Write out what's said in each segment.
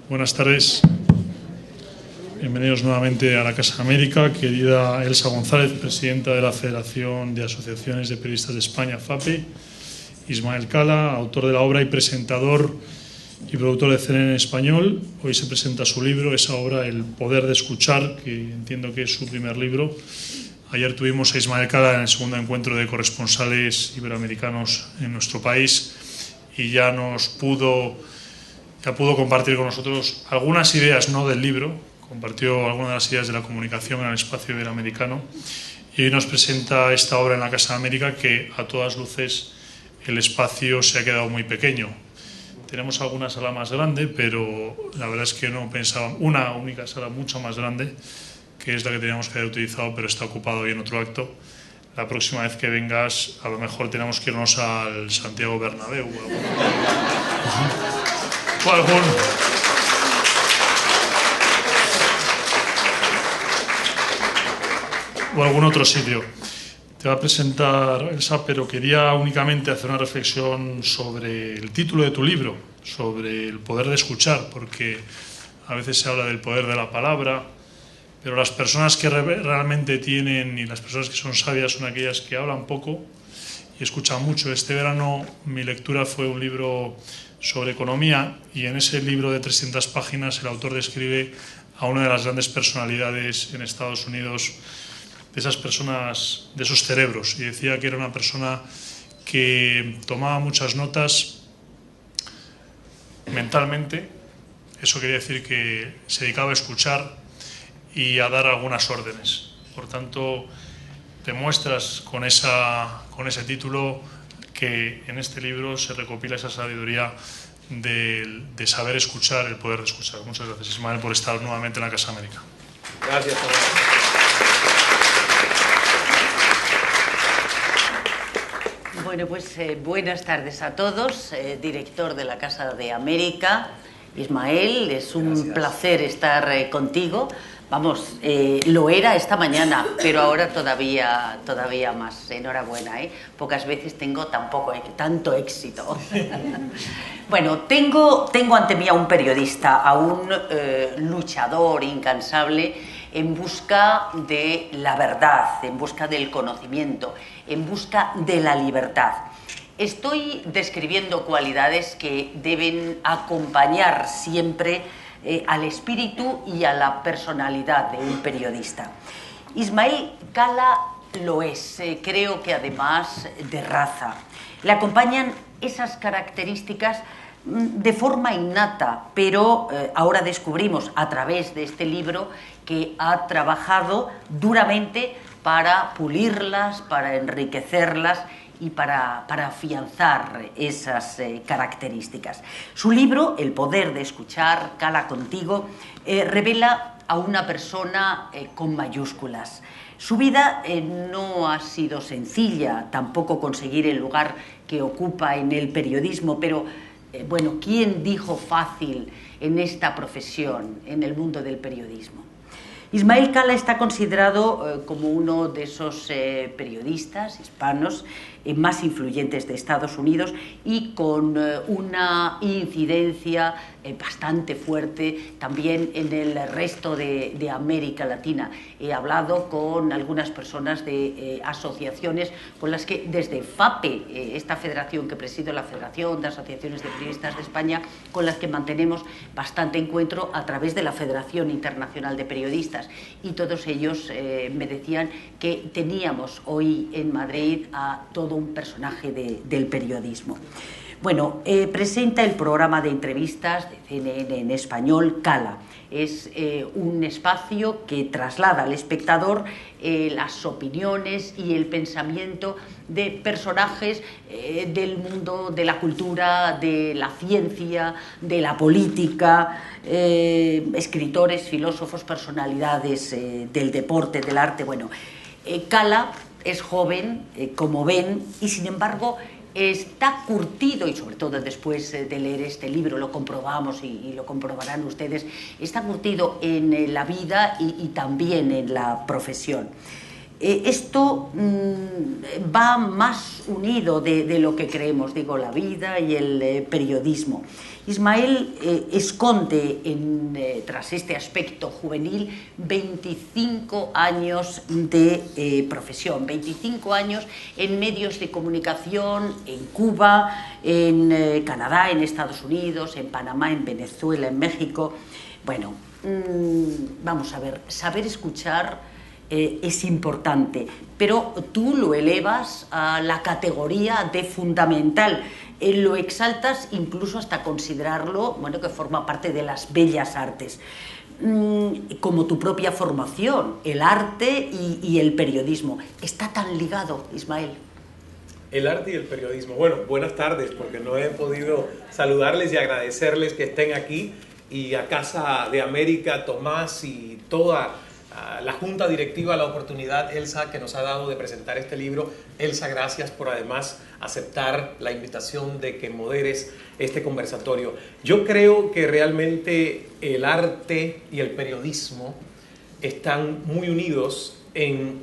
Buenas tardes. Bienvenidos nuevamente a la Casa América. Querida Elsa González, presidenta de la Federación de Asociaciones de Periodistas de España, FAPE. Ismael Cala, autor de la obra y presentador y productor de CNN en español. Hoy se presenta su libro, esa obra, El poder de escuchar, que entiendo que es su primer libro. Ayer tuvimos a Ismael Cala en el segundo encuentro de corresponsales iberoamericanos en nuestro país y ya pudo compartir con nosotros algunas ideas, no del libro, compartió algunas de las ideas de la comunicación en el espacio iberoamericano y hoy nos presenta esta obra en la Casa América que a todas luces el espacio se ha quedado muy pequeño. Tenemos alguna sala más grande, pero la verdad es que no pensaba, una única sala mucho más grande, que es la que teníamos que haber utilizado, pero está ocupado hoy en otro acto. La próxima vez que vengas, a lo mejor tenemos que irnos al Santiago Bernabéu o algún otro sitio. Te va a presentar Elsa, pero quería únicamente hacer una reflexión sobre el título de tu libro, sobre el poder de escuchar, porque a veces se habla del poder de la palabra, pero las personas que realmente tienen y las personas que son sabias son aquellas que hablan poco y escuchan mucho. Este verano mi lectura fue un libro sobre economía y en ese libro de 300 páginas el autor describe a una de las grandes personalidades en Estados Unidos, de esas personas, de esos cerebros, y decía que era una persona que tomaba muchas notas mentalmente. Eso quería decir que se dedicaba a escuchar y a dar algunas órdenes. Por tanto, demuestras con ese título que en este libro se recopila esa sabiduría de saber escuchar, el poder de escuchar. Muchas gracias, Ismael, por estar nuevamente en la Casa América. Gracias, Tomás. Bueno, pues buenas tardes a todos, director de la Casa de América, Ismael, es un placer estar contigo. Vamos, lo era esta mañana, pero ahora todavía más. Enhorabuena, ¿eh? Pocas veces tengo tanto éxito. Bueno, tengo ante mí a un periodista, a un luchador incansable en busca de la verdad, en busca del conocimiento, en busca de la libertad. Estoy describiendo cualidades que deben acompañar siempre al espíritu y a la personalidad de un periodista. Ismael Cala lo es, creo que además de raza. Le acompañan esas características de forma innata, pero ahora descubrimos a través de este libro que ha trabajado duramente para pulirlas, para enriquecerlas y para afianzar esas características. Su libro, El poder de escuchar, Cala contigo, revela a una persona con mayúsculas. Su vida no ha sido sencilla, tampoco conseguir el lugar que ocupa en el periodismo, pero bueno, ¿quién dijo fácil en esta profesión, en el mundo del periodismo? Ismael Cala está considerado como uno de esos periodistas hispanos más influyentes de Estados Unidos y con una incidencia bastante fuerte también en el resto de América Latina. He hablado con algunas personas de asociaciones con las que desde FAPE, esta federación que presido, la Federación de Asociaciones de Periodistas de España, con las que mantenemos bastante encuentro a través de la Federación Internacional de Periodistas, y todos ellos me decían que teníamos hoy en Madrid a todo un personaje del periodismo. Bueno, presenta el programa de entrevistas de CNN en español, Cala. Es un espacio que traslada al espectador las opiniones y el pensamiento de personajes del mundo de la cultura, de la ciencia, de la política, escritores, filósofos, personalidades del deporte, del arte. Bueno, Cala es joven, como ven, y sin embargo está curtido, y sobre todo después de leer este libro lo comprobamos y lo comprobarán ustedes, está curtido en la vida y también en la profesión. Esto va más unido de lo que creemos, digo, la vida y el periodismo. Ismael esconde, tras este aspecto juvenil, 25 años de profesión, 25 años en medios de comunicación, en Cuba, en Canadá, en Estados Unidos, en Panamá, en Venezuela, en México. Bueno, vamos a ver, saber escuchar es importante, pero tú lo elevas a la categoría de fundamental. Lo exaltas incluso hasta considerarlo, bueno, que forma parte de las bellas artes, como tu propia formación, el arte y el periodismo. ¿Está tan ligado, Ismael? El arte y el periodismo. Bueno, buenas tardes, porque no he podido saludarles y agradecerles que estén aquí, y a Casa de América, Tomás y toda la junta directiva, la oportunidad, Elsa, que nos ha dado de presentar este libro. Elsa, gracias por además aceptar la invitación de que moderes este conversatorio. Yo creo que realmente el arte y el periodismo están muy unidos en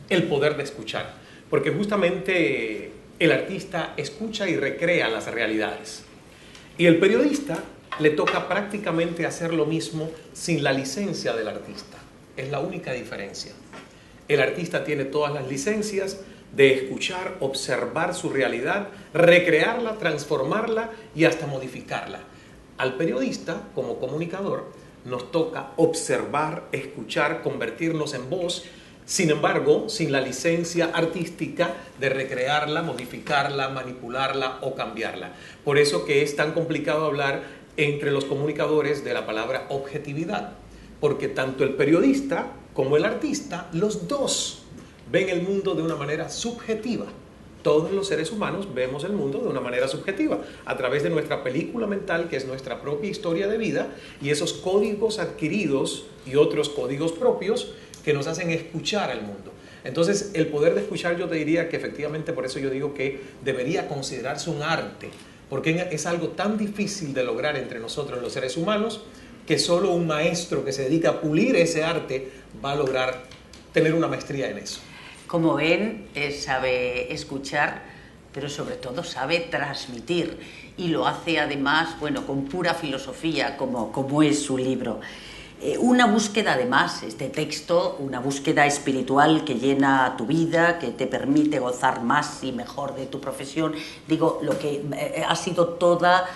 el poder de escuchar, porque justamente el artista escucha y recrea las realidades, y el periodista le toca prácticamente hacer lo mismo sin la licencia del artista. Es la única diferencia. El artista tiene todas las licencias de escuchar, observar su realidad, recrearla, transformarla y hasta modificarla. Al periodista, como comunicador, nos toca observar, escuchar, convertirnos en voz, sin embargo, sin la licencia artística de recrearla, modificarla, manipularla o cambiarla. Por eso que es tan complicado hablar entre los comunicadores de la palabra objetividad, porque tanto el periodista como el artista, los dos ven el mundo de una manera subjetiva. Todos los seres humanos vemos el mundo de una manera subjetiva, a través de nuestra película mental, que es nuestra propia historia de vida, y esos códigos adquiridos y otros códigos propios que nos hacen escuchar al mundo. Entonces, el poder de escuchar, yo te diría que efectivamente, por eso yo digo que debería considerarse un arte, porque es algo tan difícil de lograr entre nosotros los seres humanos, que solo un maestro que se dedica a pulir ese arte va a lograr tener una maestría en eso. Como ven, sabe escuchar, pero sobre todo sabe transmitir, y lo hace además, bueno, con pura filosofía, como es su libro. Una búsqueda, además, este texto, una búsqueda espiritual que llena tu vida, que te permite gozar más y mejor de tu profesión. Digo, lo que ha sido toda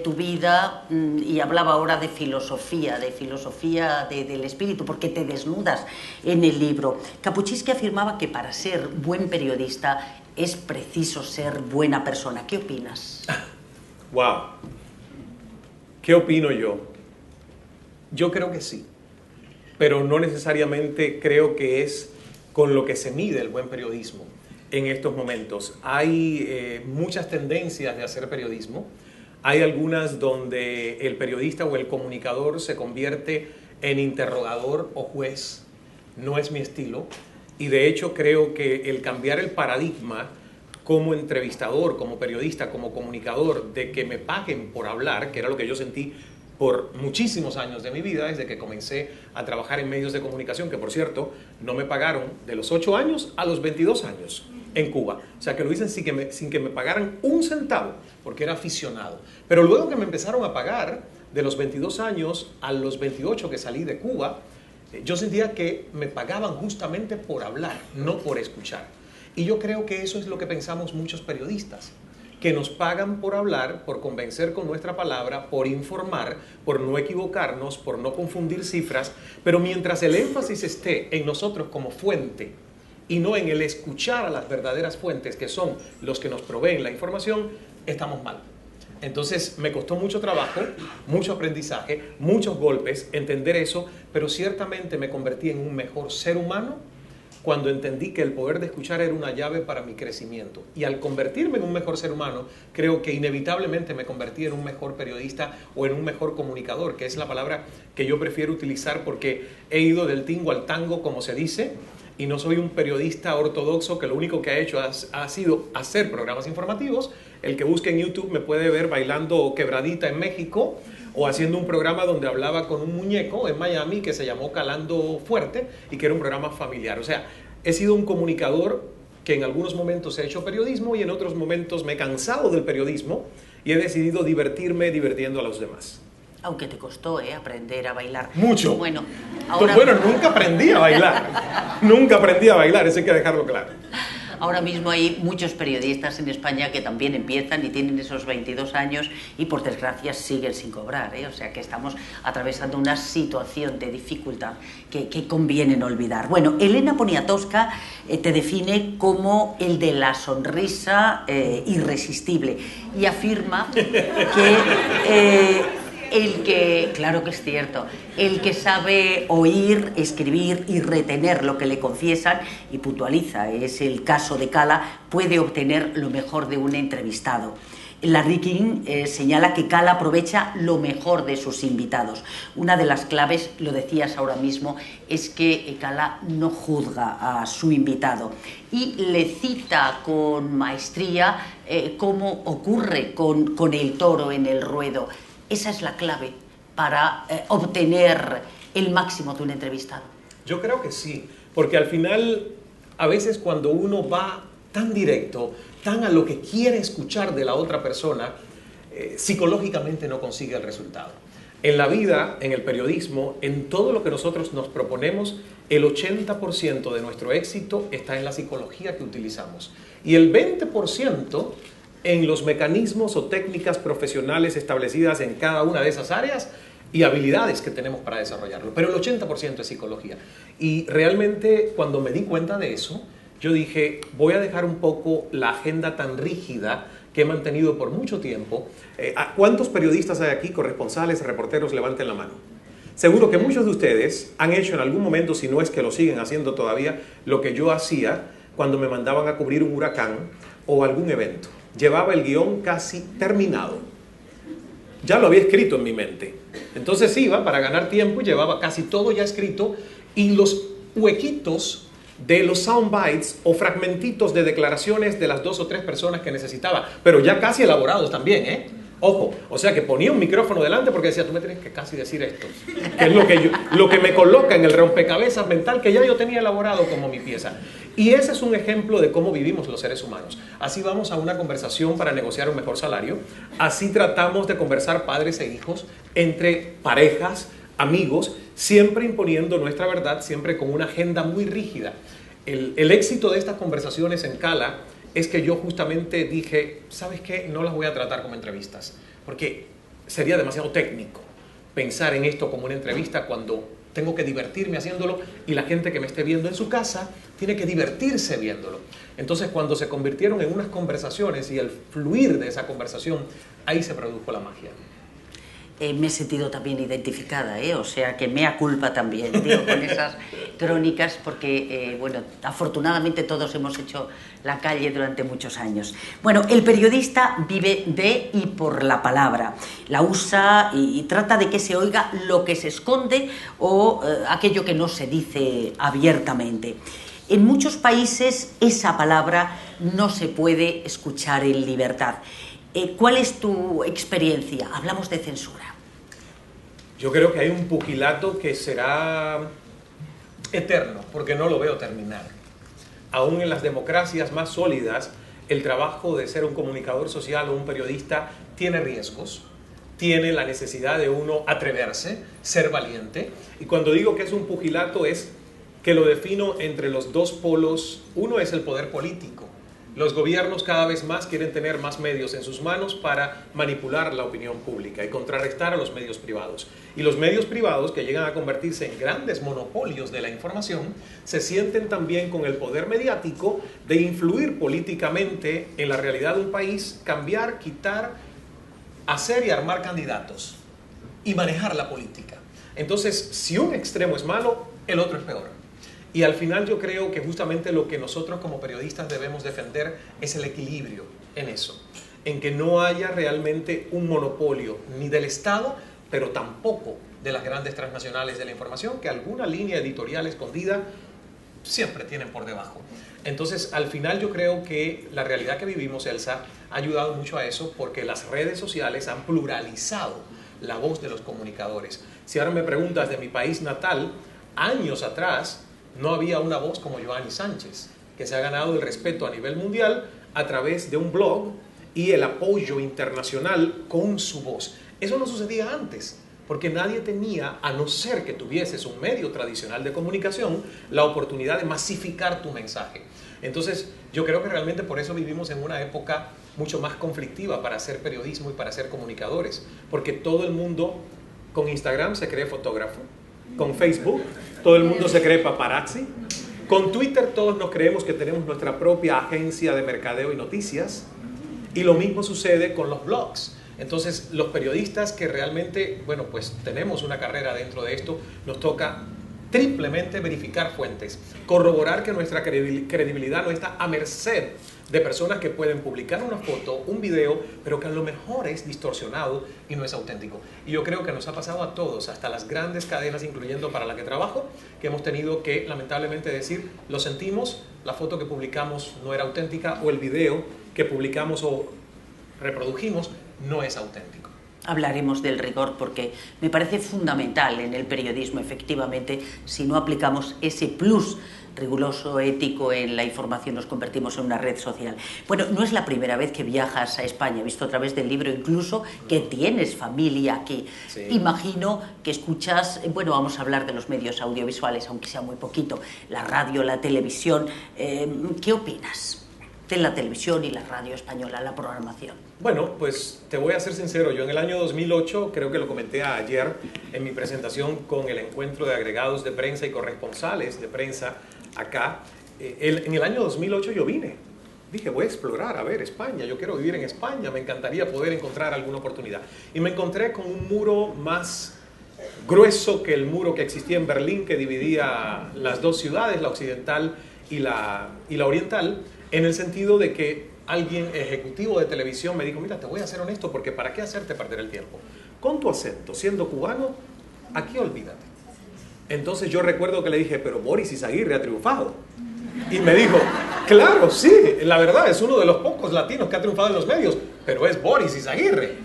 tu vida, y hablaba ahora de filosofía del espíritu, porque te desnudas en el libro. Kapuscinski afirmaba que para ser buen periodista es preciso ser buena persona. ¿Qué opinas? ¡Wow! ¿Qué opino yo? Yo creo que sí, pero no necesariamente creo que es con lo que se mide el buen periodismo en estos momentos. Hay muchas tendencias de hacer periodismo. Hay algunas donde el periodista o el comunicador se convierte en interrogador o juez. No es mi estilo, y de hecho creo que el cambiar el paradigma como entrevistador, como periodista, como comunicador, de que me paguen por hablar, que era lo que yo sentí por muchísimos años de mi vida, desde que comencé a trabajar en medios de comunicación, que por cierto, no me pagaron de los 8 años a los 22 años en Cuba. O sea, que lo hice sin que me pagaran un centavo, porque era aficionado. Pero luego que me empezaron a pagar, de los 22 años a los 28 que salí de Cuba, yo sentía que me pagaban justamente por hablar, no por escuchar. Y yo creo que eso es lo que pensamos muchos periodistas, que nos pagan por hablar, por convencer con nuestra palabra, por informar, por no equivocarnos, por no confundir cifras, pero mientras el énfasis esté en nosotros como fuente y no en el escuchar a las verdaderas fuentes, que son los que nos proveen la información, estamos mal. Entonces me costó mucho trabajo, mucho aprendizaje, muchos golpes, entender eso, pero ciertamente me convertí en un mejor ser humano cuando entendí que el poder de escuchar era una llave para mi crecimiento. Y al convertirme en un mejor ser humano, creo que inevitablemente me convertí en un mejor periodista o en un mejor comunicador, que es la palabra que yo prefiero utilizar, porque he ido del tingo al tango, como se dice, y no soy un periodista ortodoxo que lo único que ha hecho ha sido hacer programas informativos. El que busque en YouTube me puede ver bailando quebradita en México, o haciendo un programa donde hablaba con un muñeco en Miami que se llamó Calando Fuerte, y que era un programa familiar. O sea, He sido un comunicador que en algunos momentos he hecho periodismo y en otros momentos me he cansado del periodismo y he decidido divertirme divirtiendo a los demás. Aunque te costó aprender a bailar. Mucho. Bueno, ahora... Bueno, nunca aprendí a bailar. Nunca aprendí a bailar, eso hay que dejarlo claro. Ahora mismo hay muchos periodistas en España que también empiezan y tienen esos 22 años y por desgracia siguen sin cobrar, ¿eh? O sea que estamos atravesando una situación de dificultad que conviene no olvidar. Bueno, Elena Poniatowska te define como el de la sonrisa irresistible y afirma que claro que es cierto, el que sabe oír, escribir y retener lo que le confiesan, y puntualiza, es el caso de Cala, puede obtener lo mejor de un entrevistado. Larry King señala que Cala aprovecha lo mejor de sus invitados. Una de las claves, lo decías ahora mismo, es que Cala no juzga a su invitado y le cita con maestría cómo ocurre con el toro en el ruedo. Esa es la clave para obtener el máximo de un entrevistado. Yo creo que sí, porque al final, a veces cuando uno va tan directo, tan a lo que quiere escuchar de la otra persona, psicológicamente no consigue el resultado. En la vida, en el periodismo, en todo lo que nosotros nos proponemos, el 80% de nuestro éxito está en la psicología que utilizamos. Y el 20% en los mecanismos o técnicas profesionales establecidas en cada una de esas áreas y habilidades que tenemos para desarrollarlo. Pero el 80% es psicología. Y realmente cuando me di cuenta de eso, yo dije, voy a dejar un poco la agenda tan rígida que he mantenido por mucho tiempo. ¿Cuántos periodistas hay aquí, corresponsales, reporteros? Levanten la mano. Seguro que muchos de ustedes han hecho en algún momento, si no es que lo siguen haciendo todavía, lo que yo hacía cuando me mandaban a cubrir un huracán o algún evento. Llevaba el guión casi terminado. Ya lo había escrito en mi mente. Entonces iba para ganar tiempo y llevaba casi todo ya escrito y los huequitos de los soundbites o fragmentitos de declaraciones de las 2 o 3 personas que necesitaba, pero ya casi elaborados también, ¿eh? Ojo, o sea que ponía un micrófono delante porque decía, tú me tienes que casi decir esto, que es lo que me coloca en el rompecabezas mental que ya yo tenía elaborado como mi pieza. Y ese es un ejemplo de cómo vivimos los seres humanos. Así vamos a una conversación para negociar un mejor salario, así tratamos de conversar padres e hijos, entre parejas, amigos, siempre imponiendo nuestra verdad, siempre con una agenda muy rígida. El éxito de estas conversaciones en Cala es que yo justamente dije, ¿sabes qué? No las voy a tratar como entrevistas, porque sería demasiado técnico pensar en esto como una entrevista cuando tengo que divertirme haciéndolo y la gente que me esté viendo en su casa tiene que divertirse viéndolo. Entonces, cuando se convirtieron en unas conversaciones y el fluir de esa conversación, ahí se produjo la magia. Me he sentido también identificada, o sea que mea culpa también, digo, con esas crónicas, porque, bueno, afortunadamente todos hemos hecho la calle durante muchos años. Bueno, el periodista vive de y por la palabra, la usa y trata de que se oiga lo que se esconde o aquello que no se dice abiertamente. En muchos países esa palabra no se puede escuchar en libertad. ¿Cuál es tu experiencia? Hablamos de censura. Yo creo que hay un pugilato que será eterno, porque no lo veo terminar. Aún en las democracias más sólidas, el trabajo de ser un comunicador social o un periodista tiene riesgos, tiene la necesidad de uno atreverse, ser valiente. Y cuando digo que es un pugilato es que lo defino entre los dos polos. Uno es el poder político. Los gobiernos cada vez más quieren tener más medios en sus manos para manipular la opinión pública y contrarrestar a los medios privados. Y los medios privados, que llegan a convertirse en grandes monopolios de la información, se sienten también con el poder mediático de influir políticamente en la realidad de un país, cambiar, quitar, hacer y armar candidatos y manejar la política. Entonces, si un extremo es malo, el otro es peor. Y al final yo creo que justamente lo que nosotros como periodistas debemos defender es el equilibrio en eso, en que no haya realmente un monopolio ni del Estado, pero tampoco de las grandes transnacionales de la información, que alguna línea editorial escondida siempre tienen por debajo. Entonces, al final yo creo que la realidad que vivimos, Elsa, ha ayudado mucho a eso porque las redes sociales han pluralizado la voz de los comunicadores. Si ahora me preguntas de mi país natal, años atrás, no había una voz como Joanny Sánchez, que se ha ganado el respeto a nivel mundial a través de un blog y el apoyo internacional con su voz. Eso no sucedía antes, porque nadie tenía, a no ser que tuvieses un medio tradicional de comunicación, la oportunidad de masificar tu mensaje. Entonces, yo creo que realmente por eso vivimos en una época mucho más conflictiva para hacer periodismo y para ser comunicadores, porque todo el mundo con Instagram se cree fotógrafo, con Facebook todo el mundo se cree paparazzi, con Twitter todos nos creemos que tenemos nuestra propia agencia de mercadeo y noticias, y lo mismo sucede con los blogs. Entonces, los periodistas que realmente, bueno, pues tenemos una carrera dentro de esto, nos toca triplemente verificar fuentes, corroborar que nuestra credibilidad no está a merced de personas que pueden publicar una foto, un video, pero que a lo mejor es distorsionado y no es auténtico. Y yo creo que nos ha pasado a todos, hasta las grandes cadenas, incluyendo para la que trabajo, que hemos tenido que lamentablemente decir, lo sentimos, la foto que publicamos no era auténtica, o el video que publicamos o reprodujimos no es auténtico. Hablaremos del rigor porque me parece fundamental en el periodismo, efectivamente, si no aplicamos ese plus riguroso, ético en la información, nos convertimos en una red social. Bueno, no es la primera vez que viajas a España, he visto a través del libro incluso que tienes familia aquí. Sí. Imagino que escuchas, bueno, vamos a hablar de los medios audiovisuales, aunque sea muy poquito, la radio, la televisión. ¿Qué opinas de la televisión y la radio española, la programación? Bueno, pues te voy a ser sincero, yo en el año 2008, creo que lo comenté ayer en mi presentación con el encuentro de agregados de prensa y corresponsales de prensa acá, en el año 2008 yo vine, dije voy a explorar, a ver, España, yo quiero vivir en España, me encantaría poder encontrar alguna oportunidad. Y me encontré con un muro más grueso que el muro que existía en Berlín, que dividía las dos ciudades, la occidental y la oriental, en el sentido de que alguien ejecutivo de televisión me dijo, mira, te voy a ser honesto, porque ¿para qué hacerte perder el tiempo? Con tu acento, siendo cubano, aquí olvídate. Entonces yo recuerdo que le dije, pero Boris Izaguirre ha triunfado. Y me dijo, claro, sí, la verdad, es uno de los pocos latinos que ha triunfado en los medios, pero es Boris Izaguirre.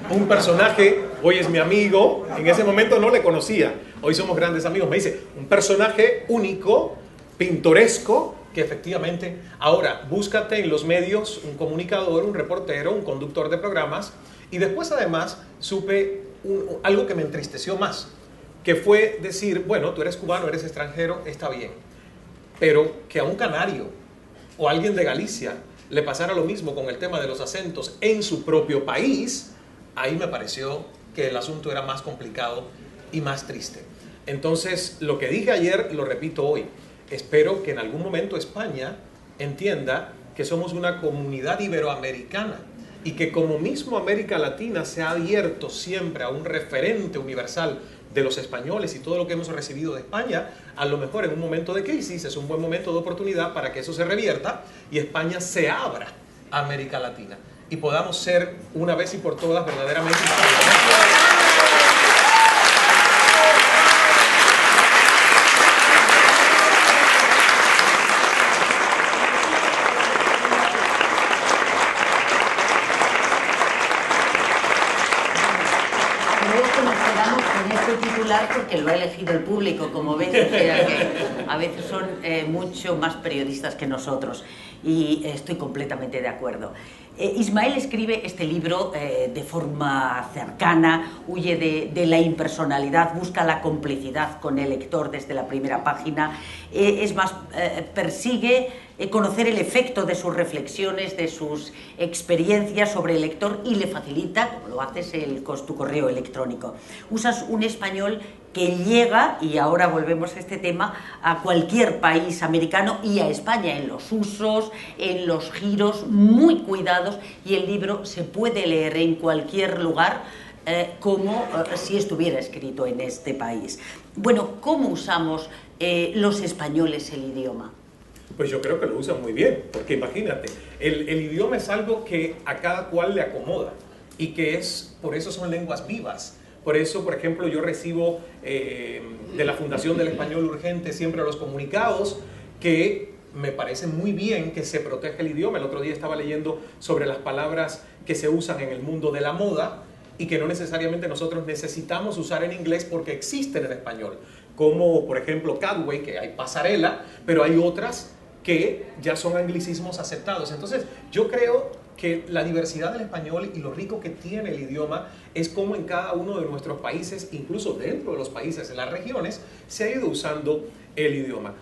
Un personaje, hoy es mi amigo, en ese momento no le conocía, hoy somos grandes amigos, me dice, un personaje único, pintoresco, que efectivamente, ahora, búscate en los medios un comunicador, un reportero, un conductor de programas, y después además supe algo que me entristeció más, que fue decir, bueno, tú eres cubano, eres extranjero, está bien, pero que a un canario o a alguien de Galicia le pasara lo mismo con el tema de los acentos en su propio país, ahí me pareció que el asunto era más complicado y más triste. Entonces, lo que dije ayer lo repito hoy. Espero que en algún momento España entienda que somos una comunidad iberoamericana y que como mismo América Latina se ha abierto siempre a un referente universal de los españoles y todo lo que hemos recibido de España, a lo mejor en un momento de crisis es un buen momento de oportunidad para que eso se revierta y España se abra a América Latina y podamos ser una vez y por todas verdaderamente porque lo ha elegido el público, como ven, que a veces son mucho más periodistas que nosotros y estoy completamente de acuerdo. Ismael escribe este libro de forma cercana, huye de la impersonalidad, busca la complicidad con el lector desde la primera página, es más, persigue conocer el efecto de sus reflexiones, de sus experiencias sobre el lector y le facilita, como lo haces, tu correo electrónico. Usas un español que llega, y ahora volvemos a este tema, a cualquier país americano y a España en los usos, en los giros, muy cuidados, y el libro se puede leer en cualquier lugar como si estuviera escrito en este país. Bueno, ¿cómo usamos los españoles el idioma? Pues yo creo que lo usan muy bien, porque imagínate, el idioma es algo que a cada cual le acomoda y que por eso son lenguas vivas. Por eso, por ejemplo, yo recibo de la Fundación del Español Urgente siempre los comunicados que me parece muy bien que se proteja el idioma. El otro día estaba leyendo sobre las palabras que se usan en el mundo de la moda y que no necesariamente nosotros necesitamos usar en inglés porque existen en español, como por ejemplo Cadway, que hay pasarela, pero hay otras que ya son anglicismos aceptados. Entonces yo creo que la diversidad del español y lo rico que tiene el idioma es como en cada uno de nuestros países, incluso dentro de los países, en las regiones, se ha ido usando el idioma.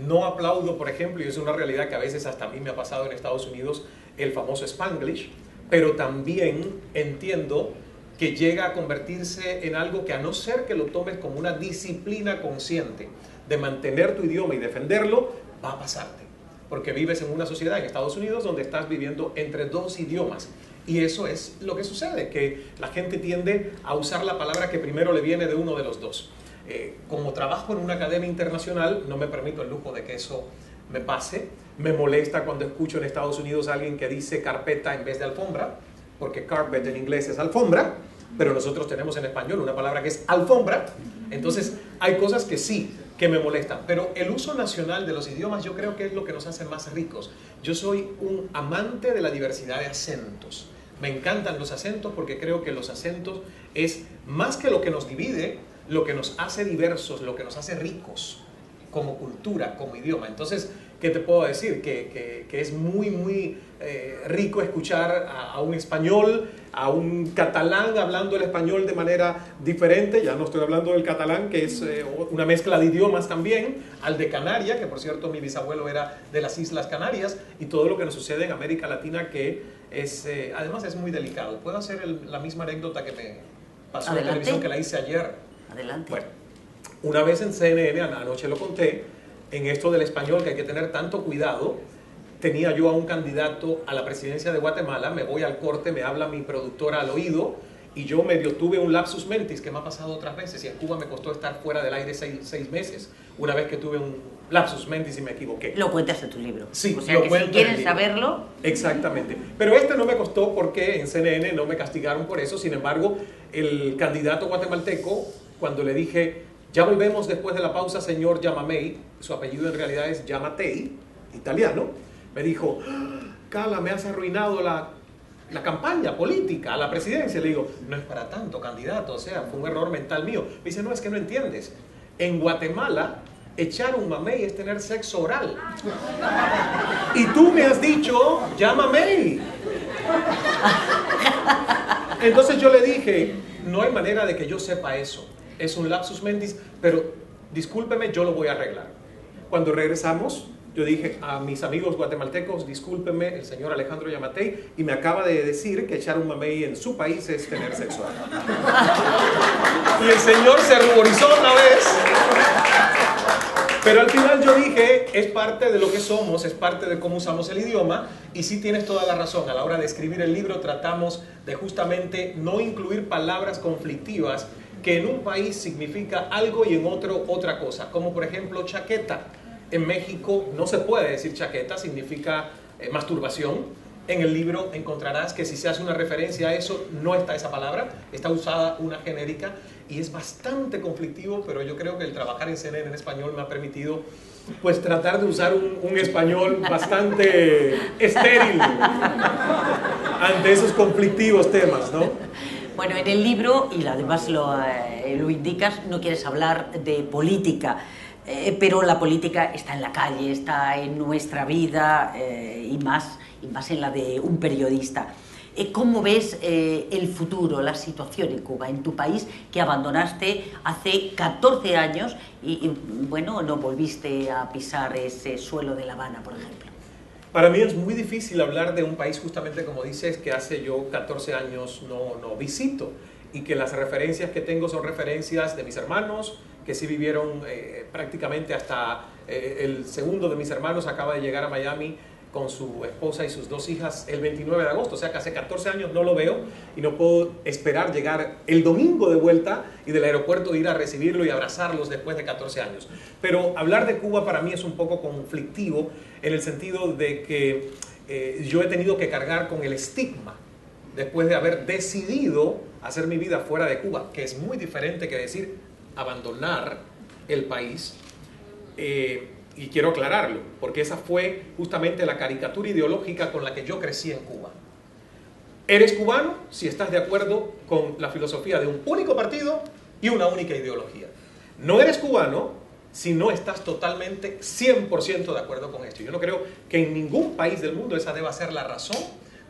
No aplaudo, por ejemplo, y es una realidad que a veces hasta a mí me ha pasado en Estados Unidos, el famoso Spanglish, pero también entiendo que llega a convertirse en algo que, a no ser que lo tomes como una disciplina consciente de mantener tu idioma y defenderlo, va a pasarte. Porque vives en una sociedad en Estados Unidos donde estás viviendo entre dos idiomas. Y eso es lo que sucede, que la gente tiende a usar la palabra que primero le viene de uno de los dos. Como trabajo en una academia internacional, no me permito el lujo de que eso me pase. Me molesta cuando escucho en Estados Unidos a alguien que dice carpeta en vez de alfombra, porque carpet en inglés es alfombra, pero nosotros tenemos en español una palabra que es alfombra. Entonces hay cosas que sí, que me molestan, pero el uso nacional de los idiomas yo creo que es lo que nos hace más ricos. Yo soy un amante de la diversidad de acentos. Me encantan los acentos porque creo que los acentos es más que lo que nos divide, lo que nos hace diversos, lo que nos hace ricos como cultura, como idioma. Entonces, ¿qué te puedo decir? Que es muy rico escuchar a un español, a un catalán hablando el español de manera diferente. Ya no estoy hablando del catalán, que es una mezcla de idiomas también, al de Canarias, que por cierto mi bisabuelo era de las Islas Canarias, y todo lo que nos sucede en América Latina, que es, además es muy delicado. ¿Puedo hacer la misma anécdota que me pasó en la televisión, que la hice ayer? Adelante. Bueno, una vez en CNN, anoche lo conté, en esto del español que hay que tener tanto cuidado, tenía yo a un candidato a la presidencia de Guatemala, me voy al corte, me habla mi productora al oído y yo medio tuve un lapsus mentis que me ha pasado otras veces, y en Cuba me costó estar fuera del aire seis meses, una vez que tuve un lapsus mentis y me equivoqué. Lo cuentas en tu libro. Sí, o sea lo que cuento si quieren en el libro. saberlo... Exactamente. Pero este no me costó porque en CNN no me castigaron por eso. Sin embargo, el candidato guatemalteco, cuando le dije, ya volvemos después de la pausa, señor Yamamey, su apellido en realidad es Yamatei, italiano, me dijo, Cala, me has arruinado la campaña política a la presidencia. Le digo, no es para tanto, candidato, o sea, fue un error mental mío. Me dice, no, es que no entiendes. En Guatemala, echar un mamey es tener sexo oral. Y tú me has dicho, ya mamey. Entonces yo le dije, no hay manera de que yo sepa eso. Es un lapsus mentis, pero discúlpeme, yo lo voy a arreglar. Cuando regresamos, yo dije a mis amigos guatemaltecos, discúlpeme, el señor Alejandro Yamatei, y me acaba de decir que echar un mamey en su país es tener sexo oral. Y el señor se ruborizó otra vez. Pero al final yo dije, es parte de lo que somos, es parte de cómo usamos el idioma, y sí tienes toda la razón. A la hora de escribir el libro tratamos de justamente no incluir palabras conflictivas que en un país significa algo y en otro otra cosa, como por ejemplo chaqueta. En México no se puede decir chaqueta, significa masturbación. En el libro encontrarás que si se hace una referencia a eso, no está esa palabra, está usada una genérica, y es bastante conflictivo, pero yo creo que el trabajar en CNN en español me ha permitido pues tratar de usar un español bastante estéril ante esos conflictivos temas, ¿no? Bueno, en el libro, y además lo indicas, no quieres hablar de política, pero la política está en la calle, está en nuestra vida, y más en la de un periodista. ¿Cómo ves el futuro, la situación en Cuba, en tu país, que abandonaste hace 14 años y bueno, no volviste a pisar ese suelo de La Habana, por ejemplo? Para mí es muy difícil hablar de un país, justamente como dices, que hace yo 14 años no visito, y que las referencias que tengo son referencias de mis hermanos, que sí vivieron prácticamente hasta el segundo de mis hermanos acaba de llegar a Miami con su esposa y sus 2 hijas el 29 de agosto, o sea que hace 14 años no lo veo y no puedo esperar llegar el domingo de vuelta y del aeropuerto ir a recibirlo y abrazarlos después de 14 años. Pero hablar de Cuba para mí es un poco conflictivo en el sentido de que yo he tenido que cargar con el estigma después de haber decidido hacer mi vida fuera de Cuba, que es muy diferente que decir abandonar el país. Y quiero aclararlo, porque esa fue justamente la caricatura ideológica con la que yo crecí en Cuba. Eres cubano si estás de acuerdo con la filosofía de un único partido y una única ideología. No eres cubano si no estás totalmente 100% de acuerdo con esto. Yo no creo que en ningún país del mundo esa deba ser la razón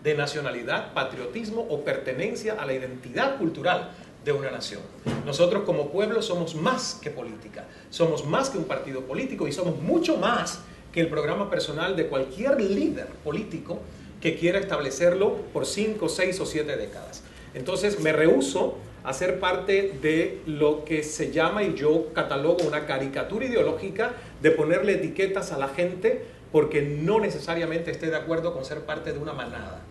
de nacionalidad, patriotismo o pertenencia a la identidad cultural de una nación. Nosotros como pueblo somos más que política, somos más que un partido político y somos mucho más que el programa personal de cualquier líder político que quiera establecerlo por 5, 6 o 7 décadas. Entonces me rehúso a ser parte de lo que se llama, y yo catalogo, una caricatura ideológica de ponerle etiquetas a la gente porque no necesariamente esté de acuerdo con ser parte de una manada.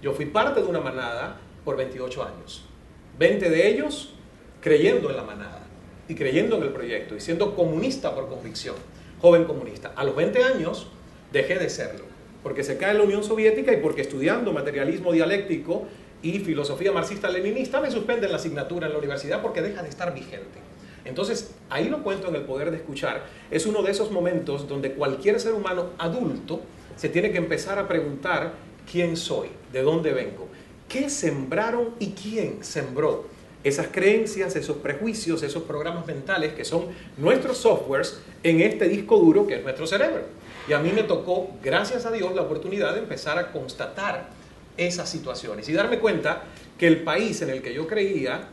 Yo fui parte de una manada por 28 años. 20 de ellos creyendo en la manada y creyendo en el proyecto y siendo comunista por convicción, joven comunista. A los 20 años dejé de serlo, porque se cae la Unión Soviética y porque estudiando materialismo dialéctico y filosofía marxista-leninista me suspenden la asignatura en la universidad porque deja de estar vigente. Entonces, ahí lo cuento en El Poder de Escuchar. Es uno de esos momentos donde cualquier ser humano adulto se tiene que empezar a preguntar quién soy, de dónde vengo, qué sembraron y quién sembró esas creencias, esos prejuicios, esos programas mentales que son nuestros softwares en este disco duro que es nuestro cerebro. Y a mí me tocó, gracias a Dios, la oportunidad de empezar a constatar esas situaciones y darme cuenta que el país en el que yo creía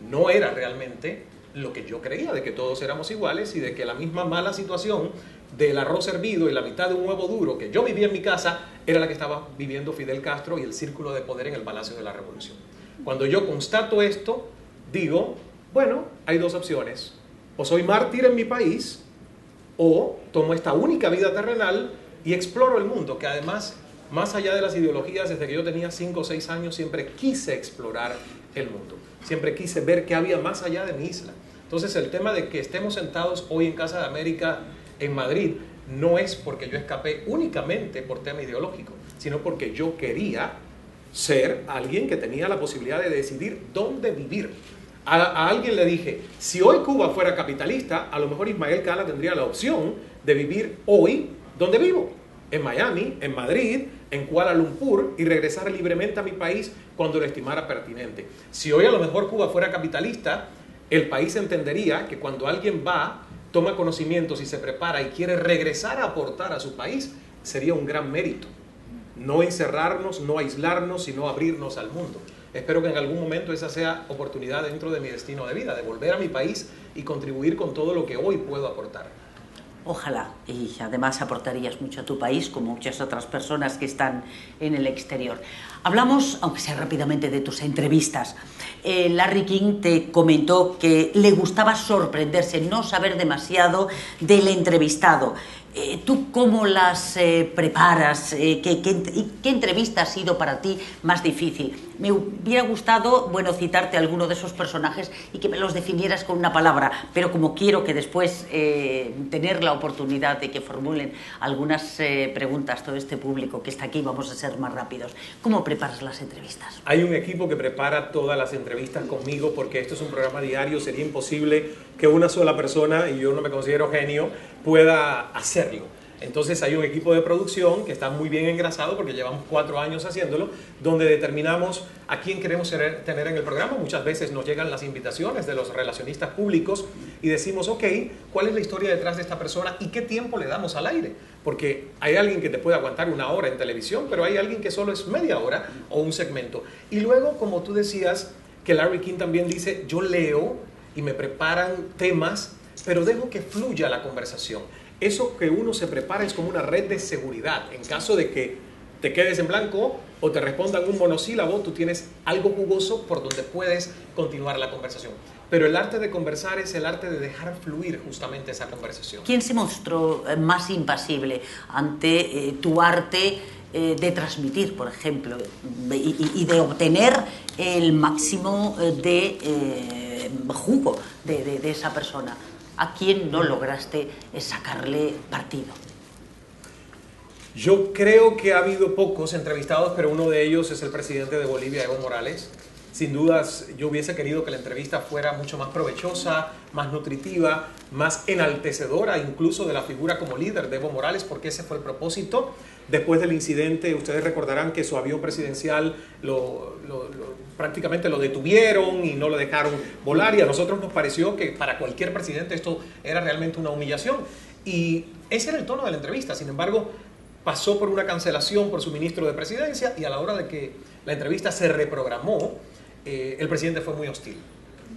no era realmente lo que yo creía, de que todos éramos iguales y de que la misma mala situación del arroz hervido y la mitad de un huevo duro que yo vivía en mi casa era la que estaba viviendo Fidel Castro y el círculo de poder en el Palacio de la Revolución. Cuando yo constato esto, digo, bueno, hay dos opciones: o soy mártir en mi país o tomo esta única vida terrenal y exploro el mundo, que además, más allá de las ideologías, desde que yo tenía 5 o 6 años siempre quise explorar el mundo, siempre quise ver qué había más allá de mi isla. Entonces el tema de que estemos sentados hoy en Casa de América en Madrid no es porque yo escapé únicamente por tema ideológico, sino porque yo quería ser alguien que tenía la posibilidad de decidir dónde vivir. A alguien le dije, si hoy Cuba fuera capitalista, a lo mejor Ismael Cala tendría la opción de vivir hoy donde vivo, en Miami, en Madrid, en Kuala Lumpur, y regresar libremente a mi país cuando lo estimara pertinente. Si hoy a lo mejor Cuba fuera capitalista, el país entendería que cuando alguien va, toma conocimientos y se prepara y quiere regresar a aportar a su país, sería un gran mérito. No encerrarnos, no aislarnos, sino abrirnos al mundo. Espero que en algún momento esa sea oportunidad dentro de mi destino de vida, de volver a mi país y contribuir con todo lo que hoy puedo aportar. Ojalá, y además aportarías mucho a tu país, como muchas otras personas que están en el exterior. Hablamos, aunque sea rápidamente, de tus entrevistas. Larry King te comentó que le gustaba sorprenderse, no saber demasiado del entrevistado. ¿Tú cómo las preparas? ¿Qué entrevista ha sido para ti más difícil? Me hubiera gustado, bueno, citarte a alguno de esos personajes y que me los definieras con una palabra, pero como quiero que después tener la oportunidad de que formulen algunas preguntas todo este público que está aquí, vamos a ser más rápidos. ¿Cómo preparas las entrevistas? Hay un equipo que prepara todas las entrevistas conmigo porque esto es un programa diario, sería imposible que una sola persona, y yo no me considero genio, pueda hacerlo. Entonces hay un equipo de producción que está muy bien engrasado porque llevamos 4 años haciéndolo, donde determinamos a quién queremos tener en el programa. Muchas veces nos llegan las invitaciones de los relacionistas públicos y decimos, ok, ¿cuál es la historia detrás de esta persona y qué tiempo le damos al aire? Porque hay alguien que te puede aguantar 1 hora en televisión, pero hay alguien que solo es media hora o un segmento. Y luego, como tú decías, que Larry King también dice, yo leo y me preparan temas, pero dejo que fluya la conversación. Eso que uno se prepara es como una red de seguridad. En caso de que te quedes en blanco o te respondan un monosílabo, tú tienes algo jugoso por donde puedes continuar la conversación. Pero el arte de conversar es el arte de dejar fluir justamente esa conversación. ¿Quién se mostró más impasible ante tu arte de transmitir, por ejemplo, y de obtener el máximo de jugo de esa persona? ¿A quién no lograste sacarle partido? Yo creo que ha habido pocos entrevistados, pero uno de ellos es el presidente de Bolivia, Evo Morales. Sin dudas, yo hubiese querido que la entrevista fuera mucho más provechosa, más nutritiva, más enaltecedora incluso de la figura como líder de Evo Morales, porque ese fue el propósito. Después del incidente, ustedes recordarán que su avión presidencial prácticamente lo detuvieron y no lo dejaron volar, y a nosotros nos pareció que para cualquier presidente esto era realmente una humillación. Y ese era el tono de la entrevista. Sin embargo, pasó por una cancelación por su ministro de Presidencia, y a la hora de que la entrevista se reprogramó, el presidente fue muy hostil.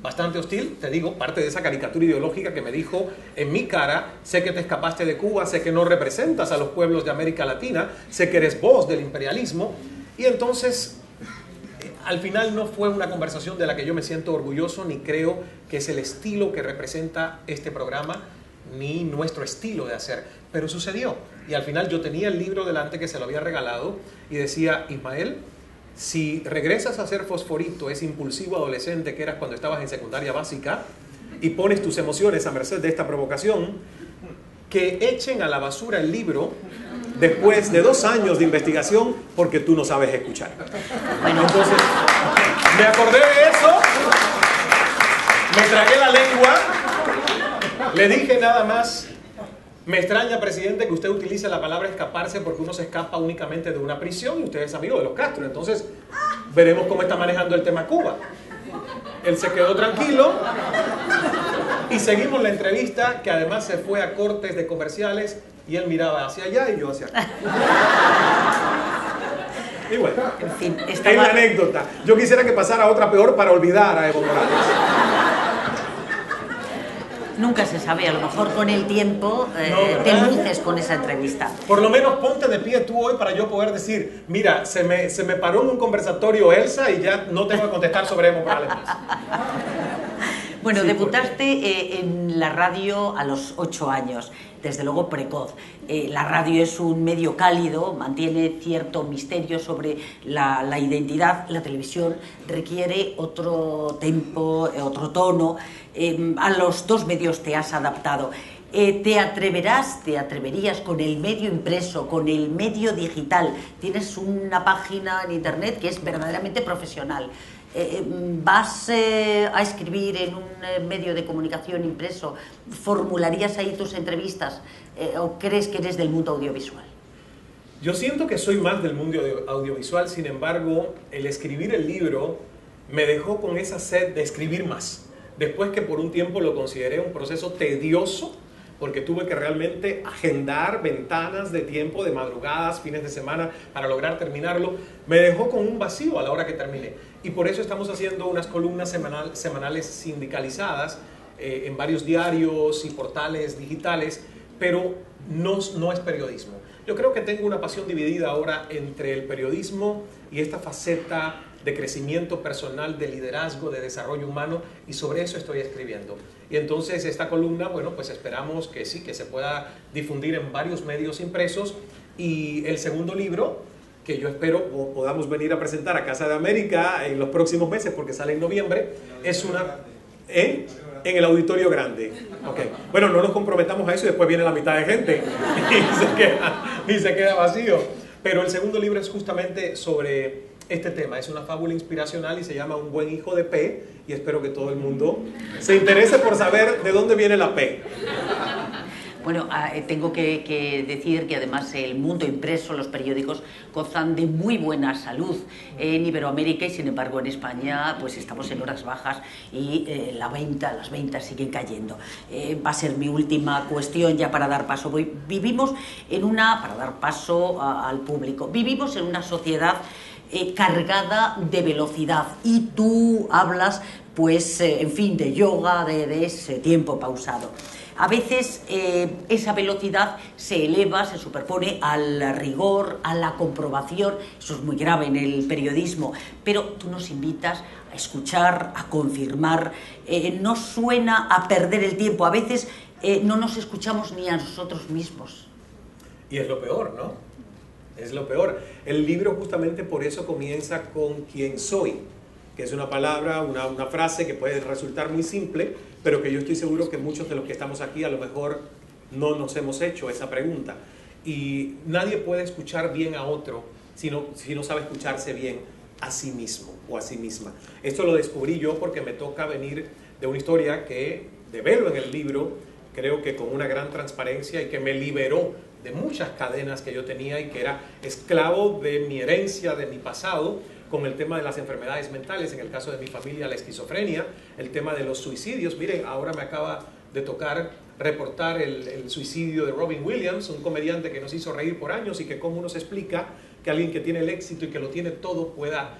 Bastante hostil, te digo, parte de esa caricatura ideológica que me dijo en mi cara: sé que te escapaste de Cuba, sé que no representas a los pueblos de América Latina, sé que eres voz del imperialismo. Y entonces, al final no fue una conversación de la que yo me siento orgulloso, ni creo que es el estilo que representa este programa, ni nuestro estilo de hacer. Pero sucedió, y al final yo tenía el libro delante que se lo había regalado, y decía: Ismael, si regresas a ser fosforito, ese impulsivo adolescente que eras cuando estabas en secundaria básica, y pones tus emociones a merced de esta provocación, que echen a la basura el libro después de 2 años de investigación, porque tú no sabes escuchar. Bueno, entonces me acordé de eso, me tragué la lengua, le dije nada más: me extraña, presidente, que usted utilice la palabra escaparse, porque uno se escapa únicamente de una prisión y usted es amigo de los Castro. Entonces, veremos cómo está manejando el tema Cuba. Él se quedó tranquilo y seguimos la entrevista, que además se fue a cortes de comerciales, y él miraba hacia allá y yo hacia acá. Y bueno, en fin, es la anécdota. Yo quisiera que pasara otra peor para olvidar a Evo Morales. Nunca se sabe, a lo mejor con el tiempo te luces con esa entrevista. Por lo menos ponte de pie tú hoy para yo poder decir: mira, se me paró en un conversatorio Elsa y ya no tengo que contestar sobre Evo Morales. Bueno, Sí, debutaste en la radio a los 8 años, desde luego precoz. La radio es un medio cálido, mantiene cierto misterio sobre la identidad. La televisión requiere otro tempo, otro tono. A los 2 medios te has adaptado. ¿Te atreverías con el medio impreso, con el medio digital? Tienes una página en internet que es verdaderamente profesional. ¿Vas a escribir en un medio de comunicación impreso? ¿Formularías ahí tus entrevistas? ¿O crees que eres del mundo audiovisual? Yo siento que soy más del mundo audiovisual. Sin embargo, el escribir el libro me dejó con esa sed de escribir más. Después que por un tiempo lo consideré un proceso tedioso, porque tuve que realmente agendar ventanas de tiempo, de madrugadas, fines de semana, para lograr terminarlo, me dejó con un vacío a la hora que terminé. Y por eso estamos haciendo unas columnas semanales sindicalizadas en varios diarios y portales digitales, pero no es periodismo. Yo creo que tengo una pasión dividida ahora entre el periodismo y esta faceta de crecimiento personal, de liderazgo, de desarrollo humano, y sobre eso estoy escribiendo. Y entonces esta columna, bueno, pues esperamos que sí, que se pueda difundir en varios medios impresos, y el segundo libro, que yo espero podamos venir a presentar a Casa de América en los próximos meses, porque sale en noviembre, es una... en el Auditorio Grande. Okay. Bueno, no nos comprometamos a eso y después viene la mitad de gente y se queda vacío. Pero el segundo libro es justamente sobre este tema. Es una fábula inspiracional y se llama Un buen hijo de P, y espero que todo el mundo se interese por saber de dónde viene la P. Bueno, tengo que decir que además el mundo impreso, los periódicos, gozan de muy buena salud en Iberoamérica, y sin embargo en España pues estamos en horas bajas y las ventas siguen cayendo. Va a ser mi última cuestión ya para dar paso. Para dar paso al público. Vivimos en una sociedad cargada de velocidad, y tú hablas pues en fin de yoga, de ese tiempo pausado. A veces esa velocidad se eleva, se superpone al rigor, a la comprobación. Eso es muy grave en el periodismo, pero tú nos invitas a escuchar, a confirmar. No suena a perder el tiempo. A veces no nos escuchamos ni a nosotros mismos. Y es lo peor, ¿no? Es lo peor. El libro justamente por eso comienza con quién soy, que es una palabra, una frase que puede resultar muy simple, pero que yo estoy seguro que muchos de los que estamos aquí a lo mejor no nos hemos hecho esa pregunta. Y nadie puede escuchar bien a otro si no sabe escucharse bien. a sí mismo o a sí misma. Esto lo descubrí yo porque me toca venir de una historia que develo en el libro, creo que con una gran transparencia, y que me liberó de muchas cadenas que yo tenía y que era esclavo de mi herencia, de mi pasado, con el tema de las enfermedades mentales, en el caso de mi familia la esquizofrenia, el tema de los suicidios. Miren, ahora me acaba de tocar reportar el suicidio de Robin Williams, un comediante que nos hizo reír por años, y que cómo nos explica que alguien que tiene el éxito y que lo tiene todo pueda